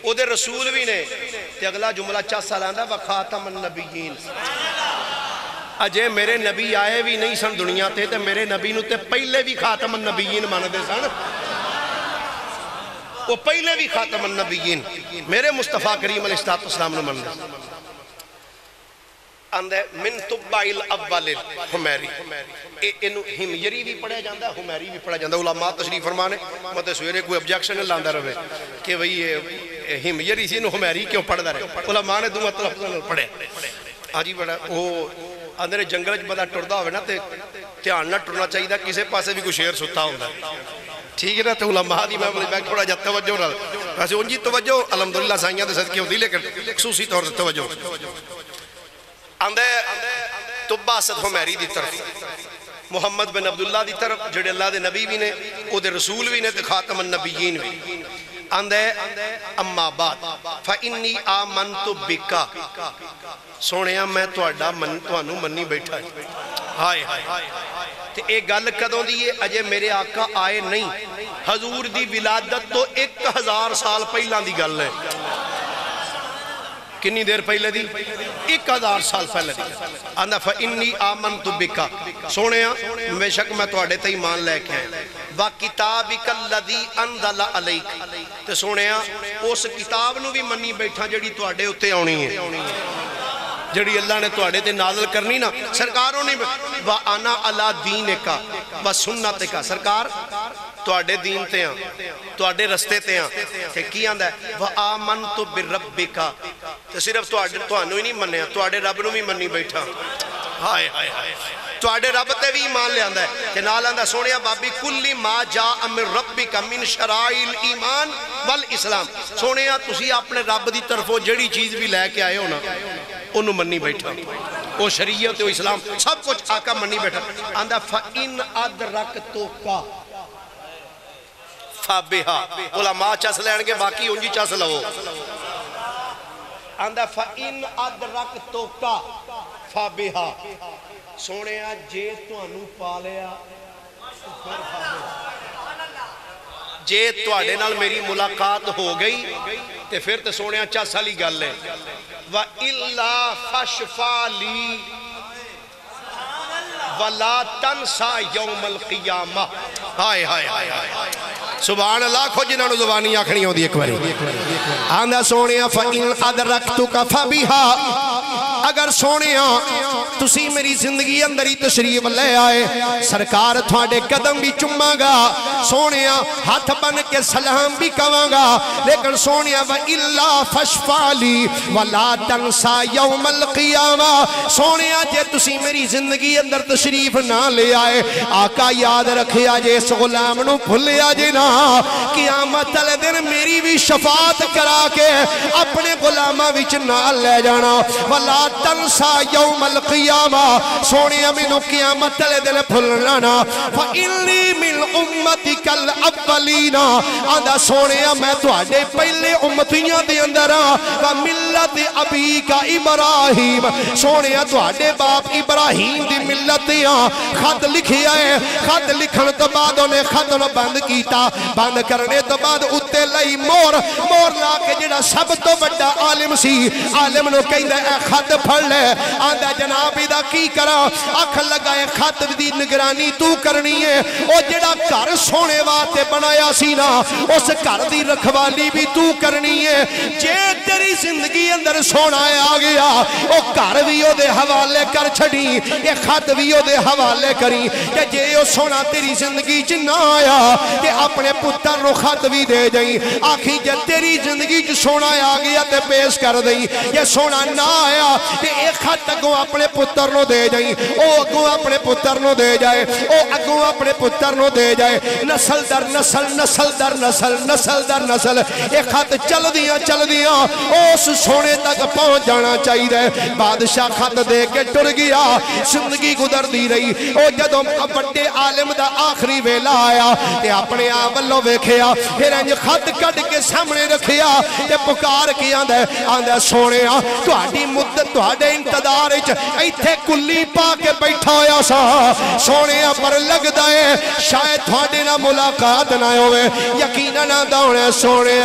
او دے رسول بھی نے تے اگلا جملہ چاہ سالاندا وخاتم النبیین اجے میرے نبی آئے بھی نہیں سن دنیا تے تے میرے نبی نو تے پہلے بھی خاتم النبیین ماندے سن وہ پہلے بھی خاتم النبیین میرے مصطفیٰ کریم علیہ السلام نے ماندے اندھے من تبع الاول الحمیری انہوں ہمیری بھی پڑھا جاندہ ہمیری بھی پڑھا جاندہ علماء تشریف فرمانے مطلب سویرے کوئی ابجیکشن لاندہ رہے کہ وہی ہمیری سی انہوں ہمیری کیوں پڑھ دا رہے علماء نے دو مطلب پڑھے آجی بڑا وہ اندھے جنگل جو بدا ٹردہ ہوئے نا تیان نہ ٹرنا چاہیے تھا کسے پاسے بھی کوئی شیر ستا ہوندہ ٹھیک ہے نا تو علماء دی میں بیک تھوڑا جا توجہ رہا ویسے ان جی توجہ الحمدللہ سائنیاں دے صدقے ہوتی لیکن خصوصی طور سے توجہ اندھے تبع صد ہمیری دی طرف محمد بن عبداللہ دی طرف جڑے اللہ دے نبی بھی نے او دے رسول بھی نے تے خاتم النبیین بھی اندھے اما بعد فَإِنِّي آمَنْتُ بِكَ سونیا میں توانو منی بیٹھا ہے ہائے تے ایک گل کدوں دیئے اجے میرے آقا آئے نہیں حضور دی ولادت تو 1000 سال پہلان دی گل ہے کنی دیر پہلے دی 1000 سال پہلے دی اندھا فَإِنِّي آمَنْتُ بِكَ سونیا بے شک میں توڑے تے ایمان لے کے ہیں وَكِتَابِكَ الَّذِي أَنزَلَ عَلَيْكَ تے سونیا اس کتاب نو بھی منی بیٹھا جڑی توڑے اتے آنی ہے جڑی اللہ نے توڑے تے نازل کرنی نا سرکاروں نے وَأَنَا عَلَى دِينِكَ وَسُنَّتِكَ سرکار توڑے دین تے ہیں توڑے رستے تے ہیں تے کی آندہ ہے وَآمَنْتُ بِرَبِّكَ تے صرف توانو ہی نہیں منیا توڑے رب نو بھی منی بیٹھا ہائے ہائے ہائے توڑے رب تے بھی ایمان لے آندہ ہے کہ نال آندہ سونیا بابی کلی ما جاء من ربک من شرائل ایمان والاسلام سونیا تسی اپنے رب دی طرف جڑی چیز بھی لے کے آئے ہو نا انہوں منی بیٹھا وہ شریعت و اسلام سب کچھ آقا منی بیٹھا آندہ فَإِنْ أَدْرَكْتُكَ فَبِهَا علماء چس لین کے باقی انجی چس لو آندہ فَإِنْ أَدْرَكْتُكَ فَبِهَا سونے جے تو انو پالیا جے تو آڑے نال میری ملاقات ہو گئی تے پھر تے سونے چا سالی گل لے وَإِلَّا فَشْفَا لِي وَلَا تَنْسَا يَوْمَ الْقِيَامَةِ ہائے ہائے ہائے سبحان اللہ کھو جنہوں زبانی آکھنی ہو دی ایک باری آندھا سونیا فَإِنْ أَدْرَكْتُكَ فَبِهَا اگر سونیا تسی میری زندگی اندری تشریف لے آئے سرکار تھوڑے قدم بھی چمہ گا سونیا ہاتھ بن کے سلام بھی کہاں گا لیکن سونیا وَإِلَّا فَشْفَا لِي وَلَا تَنْسَا يَوْمَ الْقِيَامَةِ سونیا جے تسی میری زندگی اندر تشریف نہ لے آئے آقا یاد رکھیا جے اس غلام نو بھلیا جے نا قیامت علی دن میری بھی شفاعت کرا کے اپنے غلامہ وچ نال لے جانا وَلَا تَنْسَا يَوْمَ الْقِيَامَةِ سونیا منو قیامت علی دن بھلنا فَإِنِّي مِنْ أُمَّتِكَ الْأَوَّلِينَ آدھا سونیا میں تو آڈے پہلے امتیاں دے اندر وَمِلَّتِ أَبِيكَ إِبْرَاهِيمَ سونیا تو آڈے باپ ابراہیم دی ملتیاں خط لکھی آئے خط لکھن تو بعد انہیں خط نو بند کیتا بند کرنے تو بعد اتے لئی مور لا کے جڑا سب تو بڑا عالم سی عالم نو کہیں دے اے خط پڑھ لے آندہ جنابی دا کی کرا اکھ لگائے خط دی نگرانی تو کرنی ہے او جڑا گھر سونے واتے بنایا سی نا اس گھر دی رکھوالی بھی تو کرنی ہے جے تیری زندگی اندر سونا آ گیا او گھر بھی او دے حوالے کر چھڑی یہ خط بھی او دے حوالے کری کہ جے او سونا تیری زندگی چ نہ آیا کہ اپنے پتر رو خط بھی دے جائیں آخی جے تیری زندگی چ سونا آ گیا تے پیش کر دیں یہ سونا نہ آیا کہ ایک خط اگوں اپنے پتر نو دے جائیں او اگوں اپنے پتر نو دے جائے او اگوں اپنے پتر نو دے جائے نسل در نسل نسل در نسل نسل در نسل ایک خط چل دیا اس سونے تک پہنچ جانا چاہیے بادشاہ خط دے کے ٹر گیا زندگی گزر دی رہی او جدوں بڑے عالم دا آخری ویلا آیا تے اپنے آپ لو ویکھیا پھر انج خط کٹ کے سامنے رکھیا تے پکار کیا دے آندہ سونے تہاڈی مدت تہاڈے انتظار وچ ایتھے کلی پا کے بیٹھا ہویا سا سونے پر لگدا ہے شاید تہاڈے نال ملاقات نہ ہوے یقینا نہ دونے سونے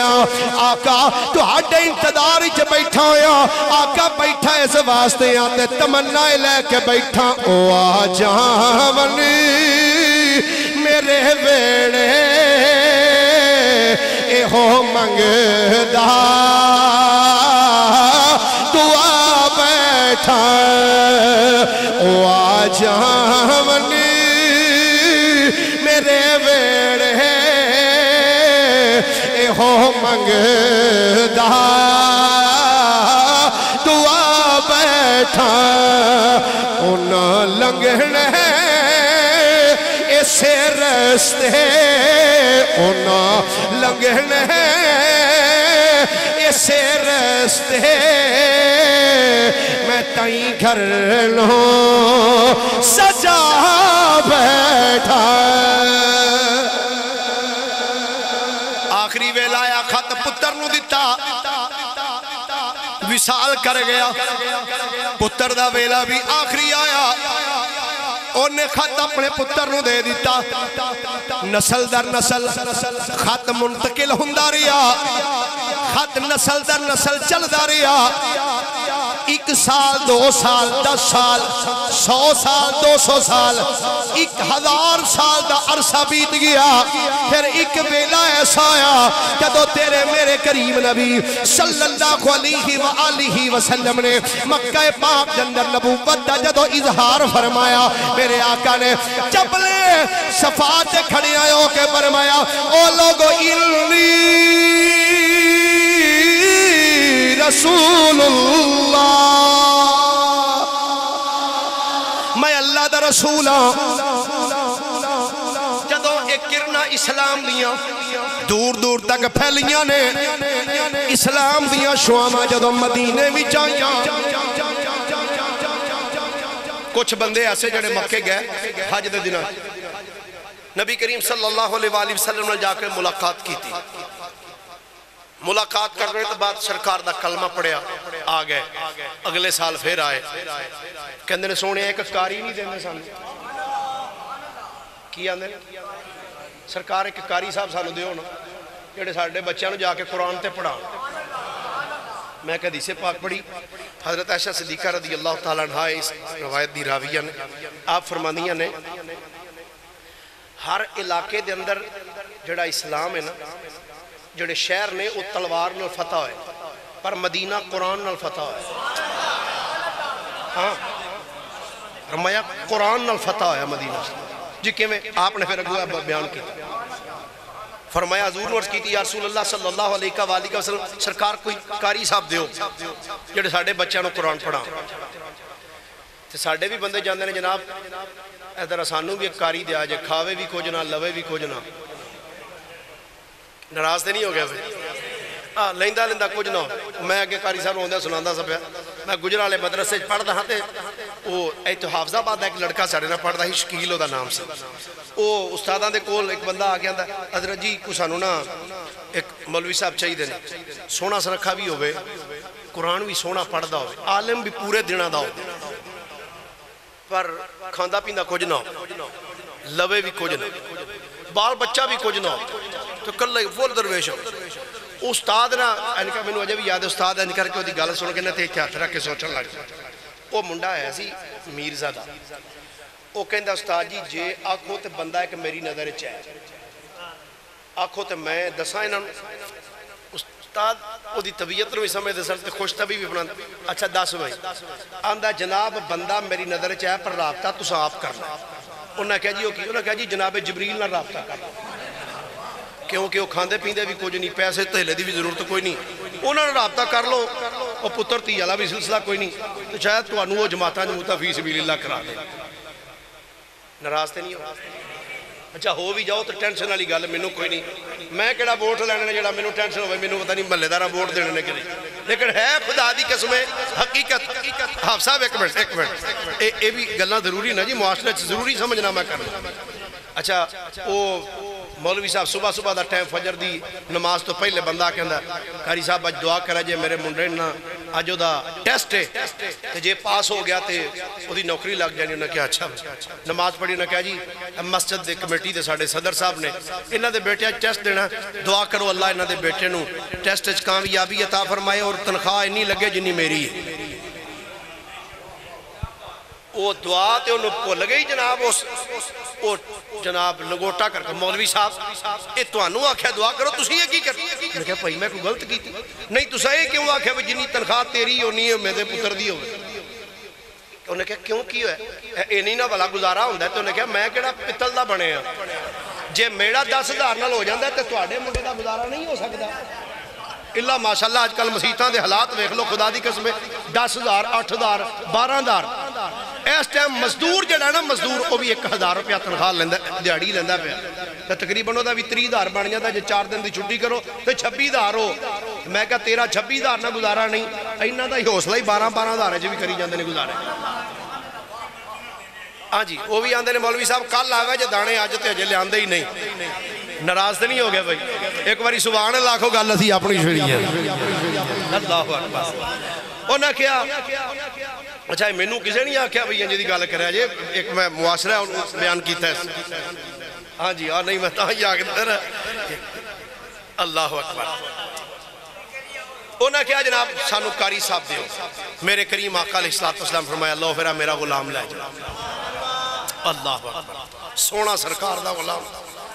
آقا تہاڈے انتظار وچ بیٹھا ہویا آقا بیٹھا اس واسطے آندے تمنا لے کے بیٹھا او آ جاونی میرے ویڑے اے ہو منگدا دعا بیٹھا او آ جاونی میرے ویڑے اے ہو منگدا دعا بیٹھا انہاں لنگھنے اسے رستے انہاں لنگھنے اسے رستے میں تائیں گھر لوں سجا بیٹھا آخری ویلا آیا خط پتر نو دیتا وصال کر گیا پتر دا ویلا بھی آخری آیا انہیں خط اپنے پتر نو دے دیتا نسل در نسل خط منتقل ہوندا رہیا خط نسل در نسل چلدا رہیا 1 سال 2 سال 10 سال 100 سال 200 سال 1000 سال دا عرصہ بیت گیا پھر ایک ویلا ایسا آیا جدو تیرے میرے کریم نبی صلی اللہ علیہ وآلہ وسلم نے مکہ پاک جندر نبوت دا جدو اظہار فرمایا میرے آقا نے چپلے صفات کھڑی آئیوں کے فرمایا او لوگو انی رسول اللہ میں اللہ دا رسول ہوں جدو ایک کرنا اسلام دیاں دور دور تک پھیلیاں نے اسلام دیاں شواما جدو مدینے میں چاہیاں کچھ بندے ایسے جڑے مکے گئے حج دے دنوں نبی کریم صلی اللہ علیہ وسلم نے جا کے ملاقات کی تھی ملاقات کرنے کے بعد سرکار دا کلمہ پڑھیا آ گئے اگلے سال پھر آئے کہندے نے سونے ایک کاری نہیں دیندے سانو کی آندے سرکار ایک کاری صاحب سانو دیو نا جڑے ساڈے بچیاں نو جا کے قرآن تے پڑھا میں کہ حدیث پاک پڑھی حضرت عائشہ صدیقہ رضی اللہ تعالیٰ عنہ اس روایت دی راویہ نے آپ فرمانیاں نے ہر علاقے دے اندر جڑا اسلام ہے نا جڑے شہر نے وہ تلوار نال فتح ہوئے پر مدینہ قرآن نال فتح ہوئے ہاں فرمایا قرآن نال فتح ہویا مدینہ جی کہ میں آپ نے پھر اگلا بیان کی فرمایا حضور نے عرض کی تھی یا رسول اللہ صلی اللہ علیہ وسلم سرکار کوئی کاری صاحب دیو جڑے ساڑھے بچوں نے قرآن پڑھا تے ساڑھے بھی بندے جاندے نے جناب ادھر سانو بھی ایک کاری دیا جائے کھاوے بھی کچھ نہ لوے بھی کچھ نہ ناراض تے نہیں ہو گیا پھر لیندہ لیندہ کچھ نہ میں اگے کاری صاحب ہوندہ سناندہ سب ہے میں گجرالے مدرسے پڑھ دہاں تے وہ ایتو حافظہ بعد ایک لڑکا ساڑھے نہ پڑھ دا ہی شکیل ہو دا نام سے وہ استادان دے کول ایک بندہ آ گیا دا حضرت جی کو سانو نا ایک مولوی صاحب چاہی دینے سونا سرکھا بھی ہوئے قرآن بھی سونا پڑھ دا ہوئے عالم بھی پورے دنہ دا ہوئے پر کھاندہ پیندہ کچھ نہ ہو لوے بھی کچھ نہ بال بچہ بھی کچھ نہ ہو تو کل فول درویش ہو استاد نا انکا میں نے وجہ بھی یاد ہے استاد انکا کر کے وہ دی گالہ سن کے نہ تے کیا رکھ کے سوچن لگ وہ منڈا ہے ایسی میرزادہ وہ کہندہ استاد جی جے آنکھوں تے بندہ ہے کہ میری نظر چاہے آنکھوں تے میں دسائیں انہوں استاد وہ دی طبیعت نو بھی سمجھ دے سر تے خوش طبی بھی بناند اچھا 10 بھائی آندہ جناب بندہ میری نظر چاہے پر رابطہ تو صاحب کرنا انہوں نے کہا جی انہوں نے کہا جی جناب جبریل نہ رابطہ کرنا کیونکہ وہ کھاندے پیندے بھی کچھ نہیں پیسے تہلے دی بھی ضرورت کوئی نہیں انہوں نے رابطہ کر لو اور پتر تی اللہ بھی سلسلہ کوئی نہیں تو شاید تو انہوں وہ جماعتہ جمعوتہ فی سبیل اللہ کرا دے ناراض تے نہیں ہو اچھا ہو بھی جاؤ تو ٹینشن والی گل مینوں کوئی نہیں میں کہڑا ووٹ لینے جڑا مینوں ٹینشن ہوئے مینوں پتہ نہیں محلے دارا ووٹ دینے کے لیے لیکن ہے خدا دی قسم حقیقت حافظ صاحب ایک منٹ یہ بھی گلاں ضروری نا جی معاشرے ضروری سمجھنا میں کرنا اچھا وہ مولوی صاحب صبح صبح دا ٹائم فجر دی نماز تو پہلے بندہ کہندا قاری صاحب اج دعا کرا جے میرے منڈے نا اج دا ٹیسٹ ہے تے جے پاس ہو گیا تے اودی نوکری لگ جانی انہاں کہا اچھا نماز پڑھی انہاں کہا جی مسجد دے کمیٹی دے ساڈے صدر صاحب نے انہاں دے بیٹے ٹیسٹ دینا دعا کرو اللہ انہاں دے بیٹے نو ٹیسٹ وچ کامیابی عطا فرمائے اور تنخواہ اتنی لگے جنی میری ہے وہ دعا تے انہوں بھول گئی جناب وہ جناب لگوٹا کر کے مولوی صاحب اے تانوں آکھیا دعا کرو تسی یہ کی کرتے میں کہا بھائی میں کوئی غلط کیتی نہیں تسا یہ کیوں آکھیا بھی جنی تنخواہ تیری ہونی ہے میرے پتر دی ہوئے انہوں نے کہا کیوں کی ہوئے اے نہیں نہ بھلا گزارا ہوندا ہے تو انہوں نے کہا میں کہڑا پتل دا بنے ہیں جے میرا 10,000 نال ہو جاندا ہے تے تواڈے منڈے دا گزارا نہیں ہو سکدا اللہ ماشاءاللہ آج کل مسیحتاں دے حالات ویکھ لو خدا دی قسم 10,000 8,000 12,000 اس ٹائم مزدور جڑا نا مزدور وہ بھی 1,000 روپیہ تنخواہ لیندا دیہڑی لیندا پیا تے تقریباً دا بھی 30,000 بن جاندا جے 4 دن دی چھٹی کرو تے 26,000 ہو میں کہا تیرا 26,000 نہ گزارا نہیں انہاں دا ہی حوصلہ ہی 12,000 وچ بھی کری جاندے نے گزارے ہاں جی وہ بھی آندے نے مولوی صاحب کل آ گئے جے دانے اج تے اجے لے آندے ہی نہیں ناراض تے نہیں ہو گیا بھائی ایک باری سبحان اللہ کو گل اسی اپنی چھڑی ہے اللہ اکبر انہاں کیا اچھا مینوں کسے نہیں آکھیا بھئی انج دی گل کریا جے ایک میں معاشرہ بیان کیتا ہے ہاں جی اور نہیں میں تاں ہی آکھدا اللہ اکبر انہاں کیا جناب سانو قاری صاحب دیو میرے کریم آقا علیہ السلام فرمایا اللہ پھر میرا غلام لے جا اللہ اکبر سونا سرکار دا غلام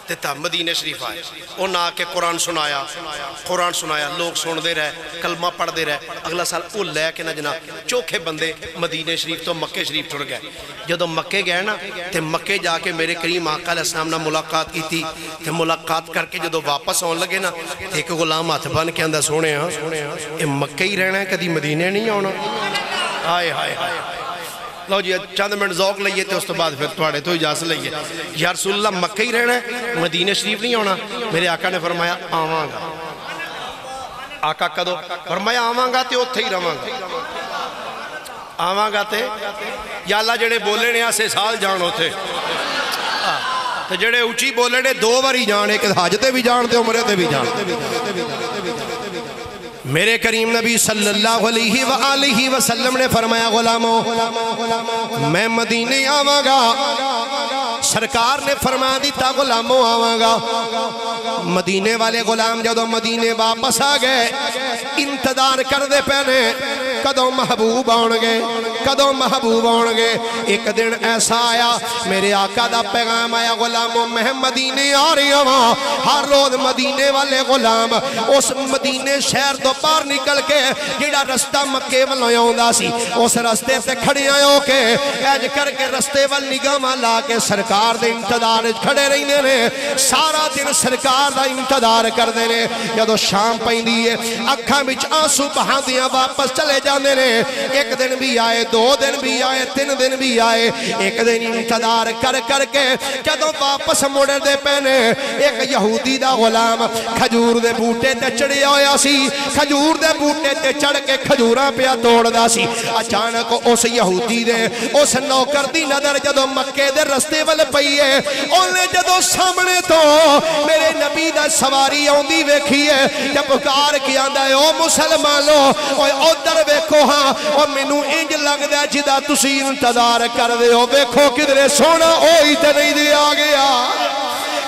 دیتا مدینہ شریف آئے انہاں کے قرآن سنایا لوگ سن دے رہے کلمہ پڑھ دے رہے اگلا سال وہ لے کے نہ جناب چوکھے بندے مدینہ شریف تو مکہ شریف ٹر گئے جدو مکہ گئے نا تے مکہ جا کے میرے کریم آقا علیہ السلام نے ملاقات کی تھی تے ملاقات کر کے جدو واپس آن لگے نا ایک غلام ہاتھ بن کے اندر سونے ہاں اے مکہ ہی رہنا ہے کدی مدینہ نہیں آنا آئے ہائے ہائے لو جی چند منٹ ذوق لئیے تھے اس تو بعد پھر توڑے تو اجازت لئیے یا رسول اللہ مکہ ہی رہنا ہے مدینہ شریف نہیں ہونا میرے آقا نے فرمایا آواں گا آقا کدو فرمایا آواں گا تے اتھے ہی رواں گا آواں گا تے یا اللہ جڑے بولے نے آسے سال جان ہوتے تے جڑے اچھی بولے نے 2 باری جانے کہ حاجتے بھی جان تے عمرے تے بھی جان میرے کریم نبی صلی اللہ علیہ وآلہ وسلم نے فرمایا غلاموں میں مدینے آواں گا سرکار نے فرما دیتا غلاموں آواں گا مدینے والے غلام جدو مدینے واپس آ گئے انتظار کر دے پہنے کدوں محبوب آن گے ایک دن ایسا آیا میرے آقا دا پیغام آیا غلاموں میں مدینے آ رہی ہوں ہر روز مدینے والے غلام اس مدینے شہر دو پار نکل کے جڑا رستہ مکے والوں آوندا سی اس رستے سے کھڑے آئے کے ایج کر کے رستے وال نگاہ لا کے سرکار دے انتظار کھڑے رہنے نے سارا دن سرکار دا انتظار کر دے نے جدو شام پیندی ہے اکھاں وچ آنسو بہاندیاں واپس چلے جاندے نے ایک دن بھی آئے 2 دن بھی آئے 3 دن بھی آئے ایک دن انتظار کر کے جدو واپس مڑے دے پہنے ایک یہودی دا غلام کھجور دے بوٹے تے چڑھے ہویا سی کھجور دے بوٹے تے چڑھ کے کھجوراں پیا توڑ دا سی اچانک اس یہودی دے اس نوکر دی نظر جدو مکے دے رستے وال پئیے انہیں جدو سامنے تو میرے نبی دا سواری آندی ویکھی ہے جب پکار کی آندا ہے او مسلمانو اوے ادھر ویکھو ہاں او مینوں انج لگدا جدا تسی انتظار کر دے ہو ویکھو کدھر سونا اوہی تے نہیں دے آ گیا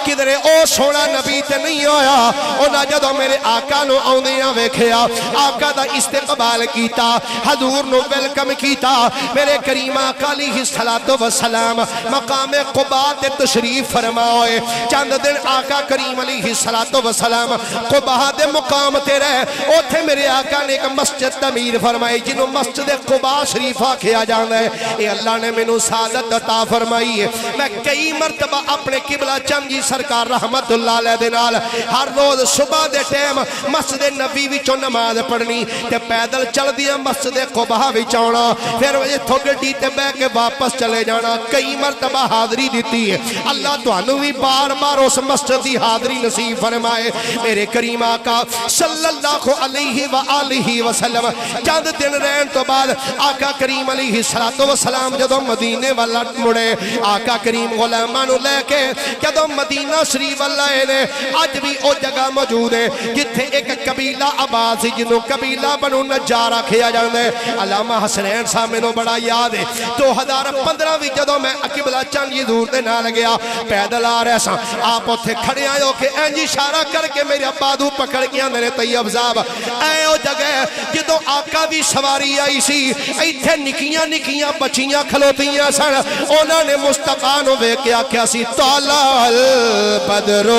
کدھرے او سونا نبی تے نہیں ہویا اونا جدو میرے آقا نو آندیاں ویکھیا آقا دا استقبال کیتا حضور نو ویلکم کیتا میرے کریم آقا علیہ السلام مقام قبا تے تشریف فرمائے چند دن آقا کریم علیہ السلام قبا دے مقام تے رہے اوتھے میرے آقا نے ایک مسجد تعمیر فرمائی جنہوں مسجد قبا شریفہ کیا جانا ہے اے اللہ نے مینوں سعادت عطا فرمائی ہے میں کئی مرتبہ اپنے قبلہ چم جی سرکار رحمت اللہ علیہ دنال ہر روز صبح دے ٹیم مسجد نبی وچوں نماز پڑھنی تے پیدل چل دیا مسجد قبا وچ آنا پھر اتھوں گڈی تے بہ کے واپس چلے جانا کئی مرتبہ حاضری دیتی ہے اللہ تانوں بھی بار بار اس مسجد دی حاضری نصیب فرمائے میرے کریم آقا صلی اللہ علیہ وآلہ وسلم چند دن رہن تو بعد آقا کریم علیہ السلام جدو مدینے والا مڑے آقا کریم غلامانو لے کے جدو مدینے مدینہ شریف اللہ نے اج بھی او جگہ موجود ہے جتھے ایک قبیلہ آباد سی جنوں قبیلہ بنو نجار آکھیا جاندا ہے علامہ حسنین صاحب مینوں بڑا یاد ہے 2015 وچ جدوں میں قبلہ چند حضور دے نال گیا پیدل آ رہا سا آپ اوتھے کھڑے آئے ہو کہ انج اشارہ کر کے میرے ابا دو پکڑ کے آندے نے طیب صاحب اے او جگہ جدوں آقا دی سواری آئی سی ایتھے نکیاں نکیاں بچیاں کھلوتیاں سن انہاں نے مصطفیٰ نو ویکھ کے آکھیا سی طلع البدر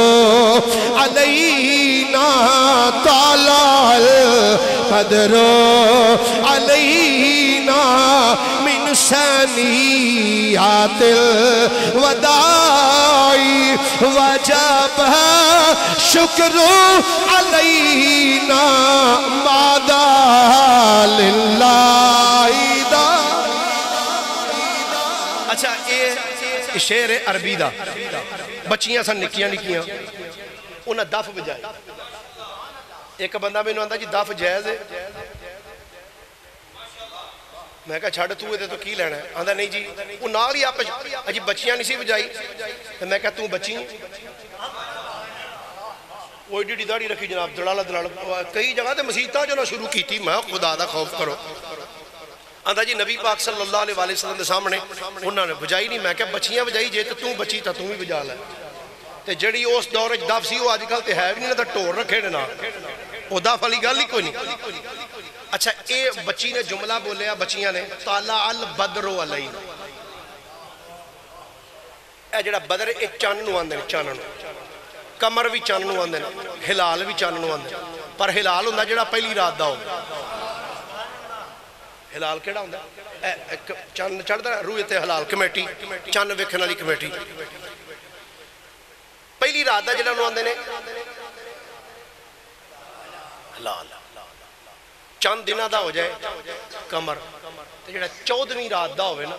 علینا طلع البدر علینا من ثنیات الوداع وجب شکر علینا مادا للہ دا اچھا یہ شعر عربی دا بچیاں سن نکیاں نکیاں انہاں دف بجائے ایک بندہ میں انہوں آندھا جی دف جائز ہے میں کہا چھاڑ تو دے تو کی لینا ہے آندھا نہیں جی وہ نال ہی آپ اجی بچیاں نہیں سی بجائی میں کہا توں بچی وہ ایڈی ڈی داڑھی رکھی جناب دڑالا دڑالا کئی جگہ تے مسیحتاں جو نہ شروع کی تھی میں خدا دا خوف کرو آندھا جی نبی پاک صلی اللہ علیہ وسلم دے سامنے انہوں نے بجائی نہیں میں کہا بچیاں بجائی جے تو بچی تا توں بھی بجا لے تے جڑی اس دور دف سی وہ آج کل تے ہے بھی نہیں تے ٹور رکھے نے نا وہ دف والی گل ہی کوئی نہیں اچھا اے بچی نے جملہ بولیا بچیاں نے طلع البدر علینا اے جڑا بدر اے چاند نو آندے چانن کمر بھی چاند نو آندے ہلال بھی چاند نو آندے پر ہلال ہوندا جڑا پہلی رات دا ہو ہلال کیڑا ہوندا چاند چڑھدا رویت ہلال کمیٹی چاند ویکھن والی کمیٹی پہلی رات دا جڑا نو آندے نے ہلال چند دنہ دا ہو جائے کمر جڑا 14ویں رات دا ہوئے نا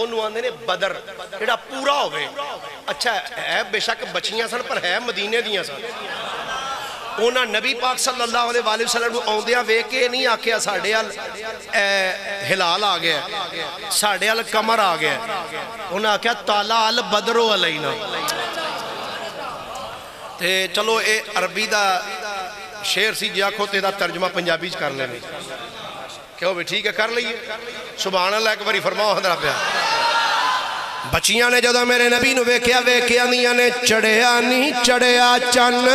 انہوں آندے نے بدر جڑا پورا ہوئے اچھا ہے بے شک بچیاں سن پر ہے مدینے دیاں سن انہاں نبی پاک صلی اللہ علیہ وآلہ وسلم آندیاں وے کے نہیں آکھیا ساڑھے ال ہلال آ گیا ساڑھے ال کمر آ گیا انہاں آکھیا طلع البدر علینا تے چلو اے عربی دا شعر سی جی آکھو تیرا ترجمہ پنجابی کر لینے کہو بھی ٹھیک ہے کر لئیے سبحان اللہ ایک باری فرماؤ حضرہ پہ بچیاں نے جدو میرے نبی نو ویکھیا نیاں نے چڑھیا نہیں چڑھیا چن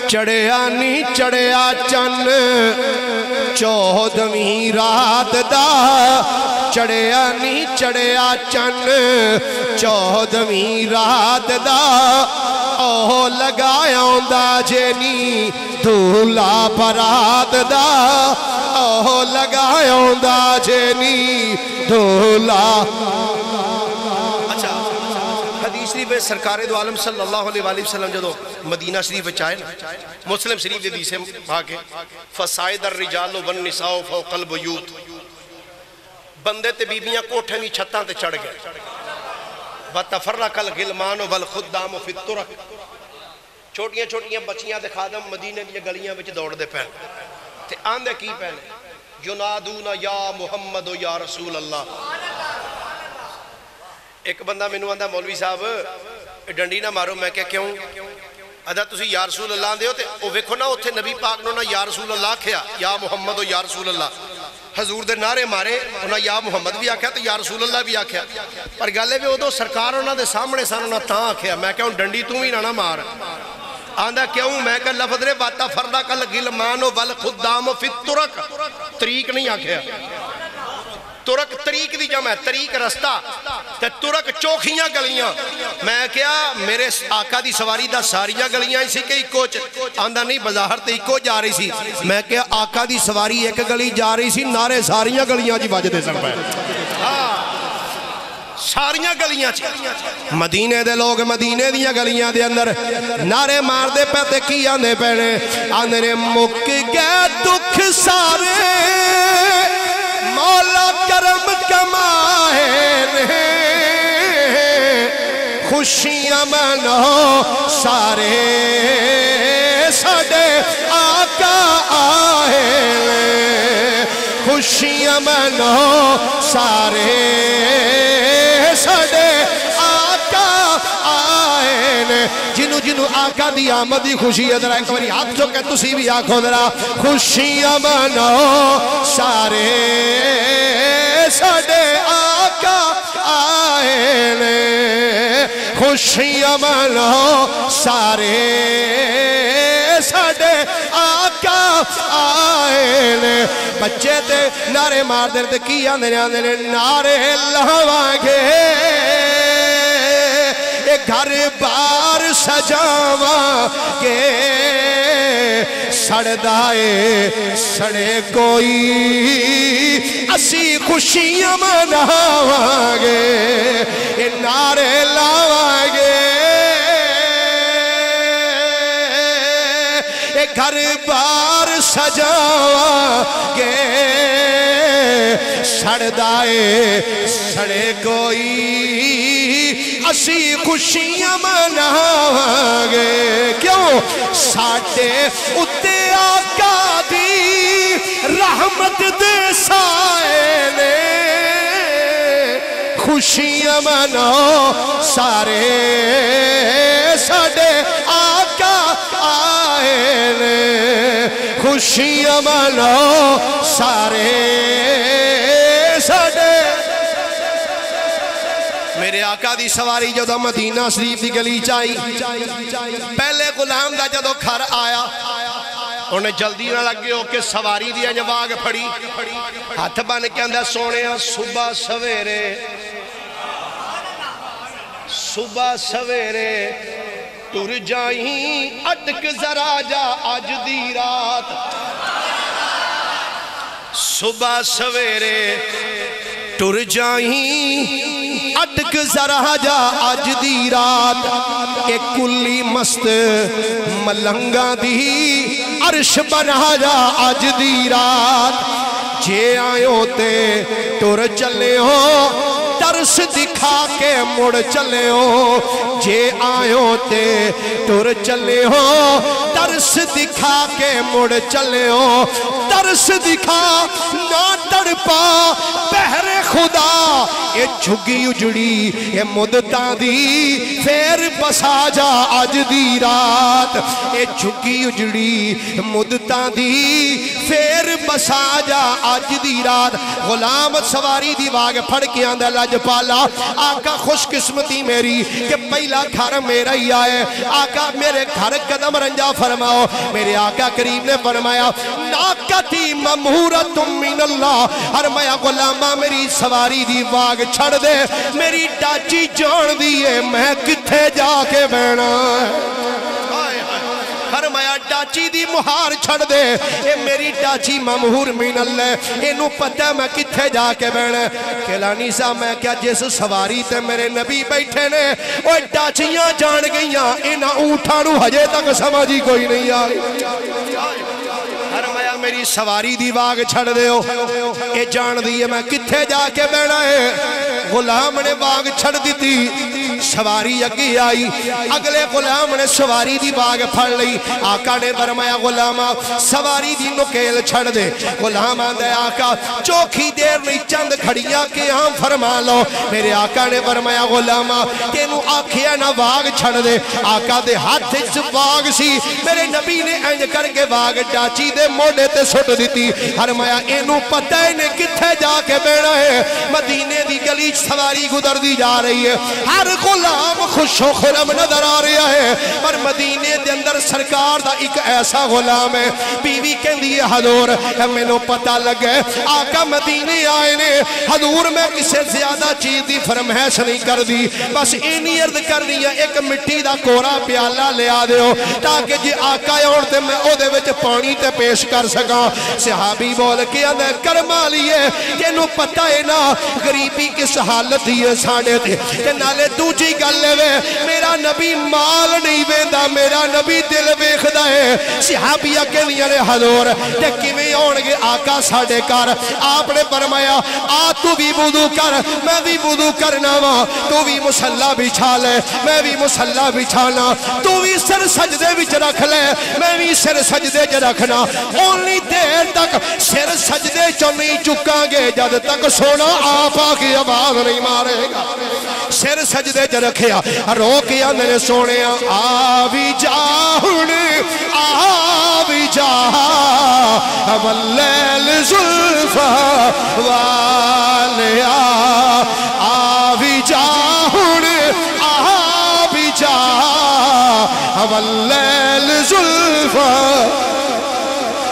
چڑھیا نہیں چڑھیا چن 14ویں رات دا چڑھیا نہیں چڑھیا چن 14ویں رات دا اوہ لگایا ہوندا جینی دھولا برات دا اوہ لگایا ہوندا جینی دھولا اچھا حدیث شریف سرکار دو عالم صلی اللہ علیہ وآلہ وسلم جدو مدینہ شریف چاہے نا مسلم شریف دے دیسے بھاگے فسائد الرجال والنساء فوق البیوت بندے تے بیبیاں کوٹھے میں چھتاں تے چڑھ گئے وَتَفَرَّقَ الْغِلْمَانُ وَالْخُدَّامُ فِي الطُّرَقِ چھوٹیاں چھوٹیاں بچیاں دے خادم مدینے دی گلیاں وچ دوڑ دے پہن تے آندے کی پہنے یُنادون یا محمد یا رسول اللہ ایک بندہ میں نو آندہ مولوی صاحب ڈنڈی نہ مارو میں کہا کیوں ادھا تسی یا رسول اللہ دے ہوتے او ویکھو نا اتھے نبی پاک نو نا یا رسول اللہ کھیا یا محمد یا رسول اللہ حضور دے نعرے مارے انہاں یا محمد بھی آکھیا تو یا رسول اللہ بھی آکھیا پر گالے بھی ادھو سرکار انہاں دے سامنے سان انہاں تاں آکھیا میں کہا ڈنڈی توں ہی نہ مار آندھا کیوں میں کہا لفظ رے باتا فرق الغلمان والخدام فی الطرق طریق نہیں آکھیا ترک طریق دی جمع ہے طریق رستہ تے ترک چوکھیاں گلیاں میں کیا میرے آقا دی سواری دا ساریاں گلیاں اسی کے ایکوچ آندھا نہیں بظاہر تے ایکو جا رہی سی میں کیا آقا دی سواری ایک گلی جا رہی سی نارے ساریاں گلیاں جی باجے دے سن پہ ساریاں گلیاں چی مدینے دے لوگ مدینے دیاں گلیاں دے اندر نارے مار دے پہتے کی آندے پہنے آندھے مک گئے دکھ سارے مولا کرم کمائے خوشیاں منو سارے ساڑے آقا آئے خوشیاں منو سارے ساڑے آقا جنہوں آقا دی آمد دی خوشی ہے ذرا ایک باری ہاتھ چکے تسی بھی آنکھوں ذرا خوشیاں مناؤ سارے ساڈے آقا آئے نے خوشیاں مناؤ سارے ساڈے آقا آئے نے بچے تے نعرے مار دے تے کی آندے نے نعرے لاواں گے گھر بار سجاواں گے سڑدائے سڑے کوئی اسی خوشیاں مناواں گے نعرے لاواں گے گھر بار سجاواں گے سڑدائے سڑے کوئی اسی خوشیاں مناواں گے کیوں ساڈے اُتے آقا دی رحمت دے سائے نے خوشیاں مناؤ سارے ساڈے آقا آئے نے خوشیاں مناؤ سارے ساڈے میرے آقا دی سواری جدو مدینہ شریف دی گلی چائی پہلے غلام دا جدو گھر آیا انہیں جلدی نہ لگے ہو کہ سواری دی انجواگ پھڑی ہاتھ بن کے اندر سونے صبح سویرے ٹر جائیں اٹک ذرا جا آج دی رات صبح سویرے ٹر جائیں اٹک ذرا جا آج دی رات ایک کلی مست ملنگا دی عرش بنا جا آج دی رات جے آئیوں تے ٹر چلے ہو ترس دکھا کے مڑ چلے ہو جے آئیوں تے ٹر چلے ہو ترس دکھا کے مڑ چلے ہو ترس دکھا نہ تڑپا بہر خدا یہ جھگی اجڑی یہ مدتاں دی پھر بسا جا آج دی رات یہ جھگی اجڑی مدتاں دی پھر بسا جا آج دی رات غلام سواری دی واگ پھڑ کے آندہ لج پالا آقا خوش قسمتی میری کہ پہلا گھر میرا ہی آئے آقا میرے گھر قدم رنجا فرماؤ میرے آقا کریم نے فرمایا ناکتی ممہورت من اللہ فرمایا غلامہ میری سواری دی واگ چھڑ دے میری ڈاچی جان دیئے میں کتھے جا کے بینا فرمایا ڈاچی دی مہار چھڑ دے اے میری ڈاچی ممہور من اللہ انہوں پتہ میں کتھے جا کے بینا کہلانی سا میں کیا جس سواری تے میرے نبی بیٹھے نے اوہ ڈاچیاں جان گئیاں انہاں اونٹھانو حجے تک سمجھی کوئی نہیں آئی فرمایا میری سواری دی واگ چھڑ دے ہو اے جان دیئے میں کتھے جا کے بینا ہے غلام نے واگ چھڑ دی تھی سواری اگی آئی اگلے غلام نے سواری دی واگ پھڑ لئی آقا نے فرمایا غلامہ سواری دی نکیل چھڑ دے غلام آندے آقا چوکھی دیر نہیں چند کھڑیاں کے ہاں فرما لو میرے آقا نے فرمایا غلامہ تینوں آنکھیاں نہ واگ چھڑ دے آقا دے ہاتھ سے واگ سی میرے نبی نے انج کر کے واگ ڈاچی دے موڑے تے سٹ دیتی فرمایا انہوں پتہ نے کتھے جا کے بینا ہے مدینے دی گلی سواری گزر دی جا رہی ہے ہر غلام خوش و خرم نظر آ رہا ہے پر مدینے دے اندر سرکار دا ایک ایسا غلام ہے بیوی کہن دیئے حضور میں نو پتہ لگے آقا مدینے آئے نے حضور میں کسے زیادہ چیز دی فرمائش نہیں کر دی بس اینی عرض کر دیا ایک مٹی دا کورا پیالہ لے آ دے ہو تاکہ جی آقا اورتے میں او دے وچ پانی تے پیش کر سکا صحابی بول کے اندر کرما لیے کہ نو پتہ ہے نا غریبی کس حالت ہی ہے ساڑے تھے کہ نالے دوجی گل لے میرا نبی مال نہیں ویندہ میرا نبی دل ویخدہ ہے صحابیہ کے لیے نے حضور کہ کیویں آنگے آقا ساڑے کر آپ نے فرمایا آ تو بھی وضو کر میں بھی وضو کرنا وا تو بھی مسلح بچھا لے میں بھی مسلح بچھانا تو بھی سر سجدے وچ رکھ لے میں بھی سر سجدے وچ رکھنا اونلی دیر تک سر سجدے چو نہیں چکا گے جد تک سونا آپ آگے آواز نہیں مارے گا سر سجدے چ رکھیا روکیا میرے سونے آوی جاہن آوی جا واللیل زلفا والیا آوی جاہن آوی جا واللیل زلفا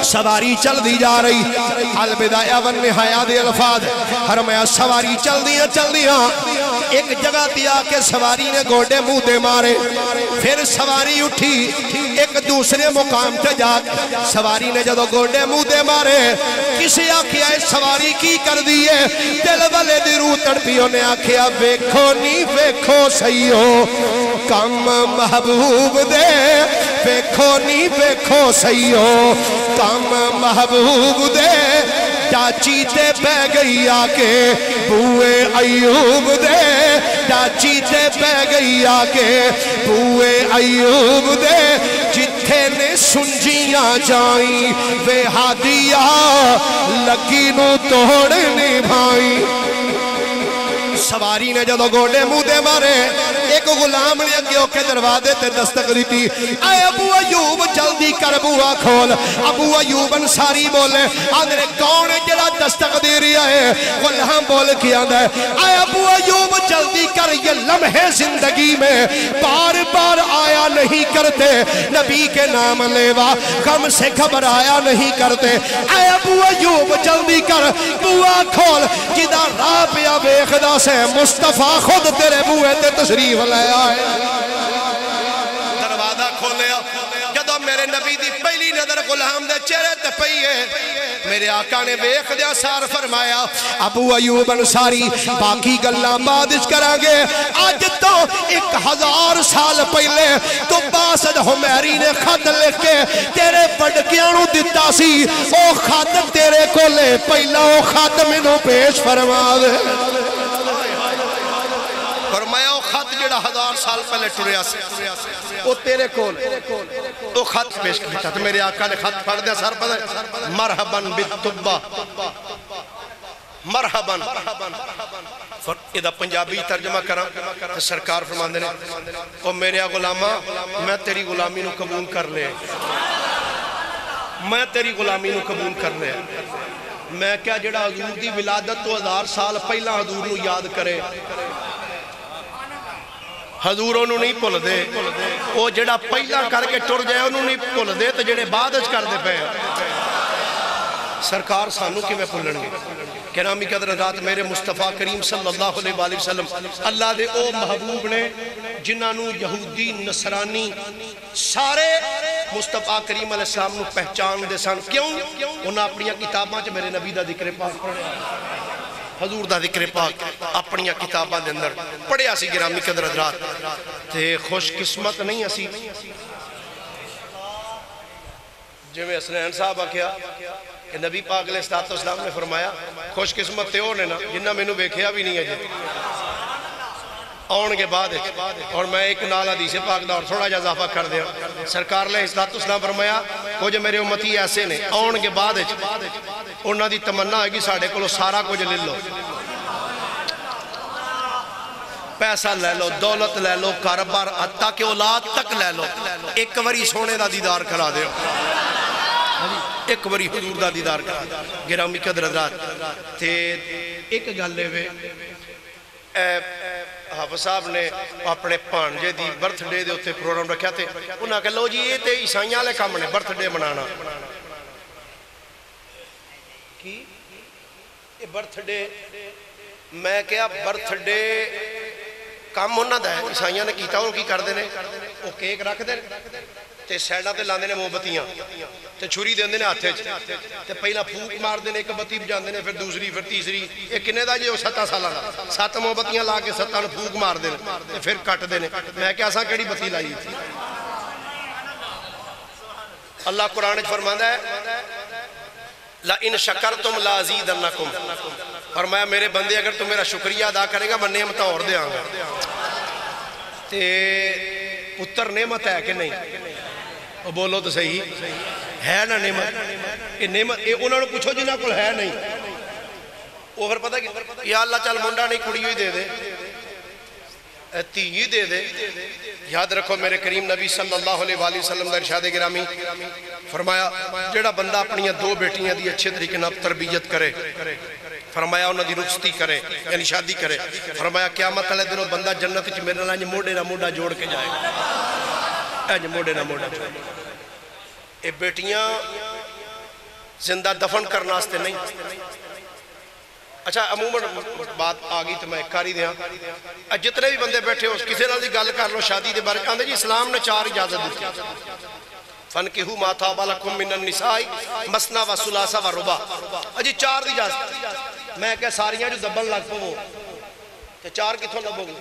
سواری چل دی جا رہی البدایہ والنہایہ دے الفاظ فرمایا سواری چل دیاں ایک جگہ دیا کہ سواری نے گوڑے منہ دے مارے پھر سواری اٹھی ایک دوسرے مقام تے جا سواری نے جدو گوڑے منہ دے مارے کسی آکھیا ہے سواری کی کر دیئے دل والے دی روح تڑپیوں نے آکھیا ویکھو نہیں ویکھو سیو کم محبوب دے ویکھو نہیں ویکھو سیو کم محبوب دے چاچی تے بہ گئی آکے بوئے ایوب دے چاچی تے بہ گئی آکے بوئے ایوب دے جتھے نے سنجیاں جائیں بے ہادیہ لگی نو توڑنے بھائیں سواری نے جدو گوڑے منہ دے مارے ایک غلام نے اگے اوکے دروازے تے دستک دیتی اے ابو ایوب جلدی کر بوا کھول ابو ایوب انصاری بولے آندھرے کون جڑا دستک دے رہا ہے غلام بول کے آندھا ہے اے ابو ایوب جلدی کر یہ لمحے زندگی میں بار بار آیا نہیں کرتے نبی کے نام لیوا غم سے گھبرایا نہیں کرتے اے ابو ایوب جلدی کر بوا کھول جدہ راہ پیا بیخدا سے مصطفیٰ خود تیرے بوئے تے تشریف لے آئے دروازہ کھولے جدو میرے نبی دی پہلی نظر غلام دے چہرے تے پئیے میرے آقا نے بیخ دیا سار فرمایا ابو ایوب انصاری باقی گلہ بادش کریں گے آج تو 1000 سال پہلے تو باسد حمیری نے خط لکھ کے تیرے بڑکیانو دیتا سی او خط تیرے کو لے پہلا او خط منو پیش فرما دے فرمایا او خط جڑا 1000 سال پہلے ٹریا سے او تیرے کول او خط پیش کیتا تو میرے آقا نے خط پڑھ دیا سر پڑھ مرحباً بالتبہ مرحباً ادھا پنجابی ترجمہ کرا سرکار فرماندے نے او میرے غلامہ میں تیری غلامی نو قبول کر لے میں تیری غلامی نو قبول کر لے میں کیا جڑا حضور دی ولادت تو 1000 سال پہلا حضور نو یاد کرے حضور انہوں نہیں پل دے وہ جڑا پہلا کر کے ٹر جائے انہوں نہیں پل دے تو جڑے بعد اچھ کر دے پہ سرکار سانو کی میں پلن گے کرامی قدر ذات میرے مصطفیٰ کریم صلی اللہ علیہ وسلم اللہ دے او محبوب نے جنہاں یہودی نصرانی سارے مصطفیٰ کریم علیہ السلام نو پہچان دے سان کیوں انہاں اپنی کتاباں چ میرے نبی دا ذکر پاک پڑھا حضور دا ذکر پاک اپنی کتاباں دے اندر پڑھیا سی گرامی قدر حضرات تے خوش قسمت نہیں اسی جو میں حسنین صاحب آکھیا کہ نبی پاک علیہ السلام نے فرمایا خوش قسمت تے اور نے نا جنہ میں نو بیکھیا بھی نہیں ہے جے آن کے بعد اور میں ایک نال حدیث پاک دا اور تھوڑا جا اضافہ کر دیا سرکار علیہ السلام فرمایا کچھ میرے امتی ایسے نے آن کے بعد انہاں دی تمنا ہے کہ ساڑھے کو سارا کچھ لے لو پیسہ لے لو دولت لے لو کاروبار حتیٰ کہ اولاد تک لے لو ایک وری سونے دا دیدار کرا دے ایک وری حضور دا دیدار کرا دے گرامی قدر حضرات تے ایک گل لے وے حافظ صاحب نے اپنے پانجے دی برتھ ڈے دے ہوتے پروگرام رکھیا تھے انہاں کہ لو جی یہ تے عیسائیاں لے کام نے برتھ ڈے منانا کی یہ برتھ ڈے میں کیا برتھ ڈے کام ہونا دا ہے عیسائیاں نے کیتا ان کی کر دینے وہ کیک رکھ دے تے سیڈا تے لاندے نے محبتیاں تے چھری دیندے نے ہاتھے تے پہلا پھوک مار دینے ایک بتی بجاندے نے پھر دوسری پھر تیسری ایک کنے دا جے وہ 7 سالہ دا 7 محبتیاں لا کے 7 نے پھوک مار دینے تے پھر کٹ دینے میں کیا سا کڑی بتی لائی تھی اللہ قرآن فرماندہ ہے لَإِن شَكَرْتُمْ لَأَزِيدَنَّكُمْ فرمایا میرے بندے اگر تم میرا شکریہ ادا کرے گا میں نعمتہ اور دے آنگا تے پتر نعمت ہے کہ نہیں وہ بولو تو صحیح ہے نا نعمت یہ نعمت انہوں نے پوچھو جنہاں کل ہے نہیں وہ پھر پتہ کہ یا اللہ چل منڈا نہیں کڑی ہوئی دے دے تھی دے دے یاد رکھو میرے کریم نبی صلی اللہ علیہ وآلہ وسلم دا ارشاد گرامی فرمایا جڑا بندہ اپنی دو بیٹیاں دی اچھے طریقے نہ تربیت کرے فرمایا انہوں دی رخصتی کرے یعنی شادی کرے فرمایا قیامت والے دنوں بندہ جنت وچ میرے نال موڈے نہ موڈا جوڑ کے جائے گا موڈے نہ موڈا جوڑ اے بیٹیاں زندہ دفن کرنا واسطے نہیں اچھا عموماً بات آگئی تو میں کاری دیا جتنے بھی بندے بیٹھے ہو کسی نال دی گل کر لو شادی دے بارے آندے جی اسلام نے 4 اجازت دیتی فَنْكِحُوا مَا طَابَ لَكُم مِّنَ النِّسَاءِ مَثْنَىٰ وَثُلَاثَ وَرُبَاعَ اجی 4 دی اجازت میں کہ ساریاں جو دبن لگ پو تے 4 کتھوں لبو گے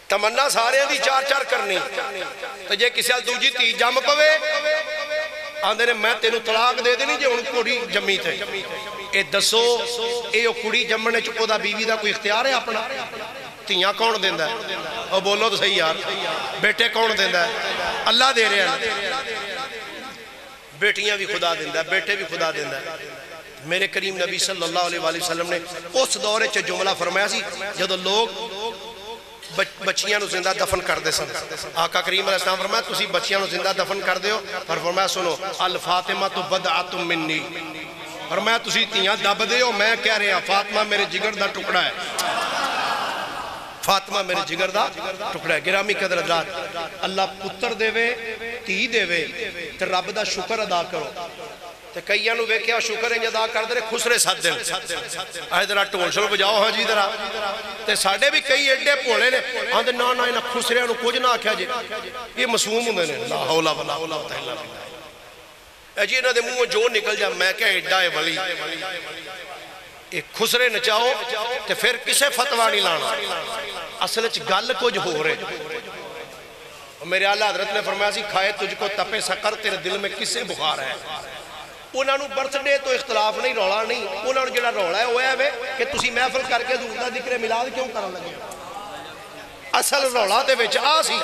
تمنا سارے دی 4 کرنی تو جے کسی حال دوجی تی جم پوے آندے نے میں تینوں طلاق دے دینی جے ان کوڑی جمی تھے اے دسو اے کڑی جمنے چکو دا بیوی دا کوئی اختیار ہے اپنا تیاں کون دیندہ ہے اور بولو تو صحیح یار بیٹے کون دیندہ ہے اللہ دے رہے ہیں بیٹیاں بھی خدا دیندہ ہے بیٹے بھی خدا دیندہ ہے میرے کریم نبی صلی اللہ علیہ وآلہ وسلم نے اس دورے چے جملہ فرمایا سی جدو لوگ بچیاں نو زندہ دفن کر دے سن آقا کریم علیہ السلام فرمایا تسی بچیاں نو زندہ دفن کر دے ہو پر فرمایا سنو الفاطمہ تو بدعت منی فرمایا تسی تیاں دب دے ہو میں کہہ رہے ہیں فاطمہ میرے جگر دا ٹکڑا ہے فاطمہ میرے جگر دا ٹکڑا ہے گرامی قدر حضرات اللہ پتر دے وے تی دے وے تے رب دا شکر ادا کرو تے کئیاں نو ویکھیا شکر انج ادا کر دے خسرے 7 دن اے ذرا ٹول شل بجاؤ ہاں جی ذرا تے ساڈے بھی کئی ایڈے بھولے نے آندے نا نا انہاں خسریاں نو کچھ نہ آکھیا جی یہ معصوم ہوندے نے لا حول ولا قوت الا باللہ اے جی انہاں دے منہوں جو نکل جا میں کہ ایڈا ہے ولی ایک خسرے نچاؤ تے پھر کسے فتویٰ نہیں لانا اصل وچ گل کچھ ہو رہے میرے اعلیٰ حضرت نے فرمایا سی کھائے تجھ کو تپے سقر تیرے دل میں کسے بخار ہے انہوں نے برتھ ڈے تو اختلاف نہیں رولا نہیں انہوں نے جڑا رولا ہے وہ ہے کہ تسی محفل کر کے حضور دا ذکر میلاد کیوں کرن لگے اصل رولا تے وچ آ سی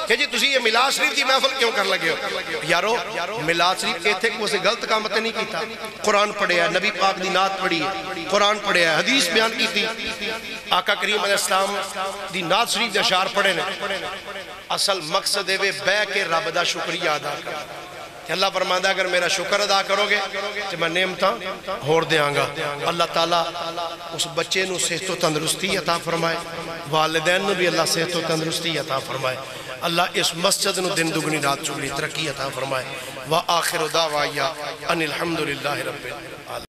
کہ جی تسی یہ میلاد شریف دی محفل کیوں کر لگے ہو یارو میلاد شریف ایتھے کو سے غلط کام تے نہیں کیتا قرآن پڑھے ہے نبی پاک دی نعت پڑھی ہے قرآن پڑھے ہے حدیث بیان کی تھی آقا کریم علیہ السلام دی نعت شریف دے اشعار پڑھے نے اصل مقصد ہے بے کے رب دا شکریہ ادا کر کہ اللہ فرماتا ہے اگر میرا شکر ادا کرو گے تو میں نعمتاں ہور دیاں گا اللہ تعالیٰ اس بچے نو صحت و تندرستی عطا فرمائے والدین نو بھی اللہ صحت و تندرستی عطا فرمائے اللہ اس مسجد نو دن دگنی رات چگنی ترقی عطا فرمائے وآخر دعوایا ان الحمدللہ رب العالمین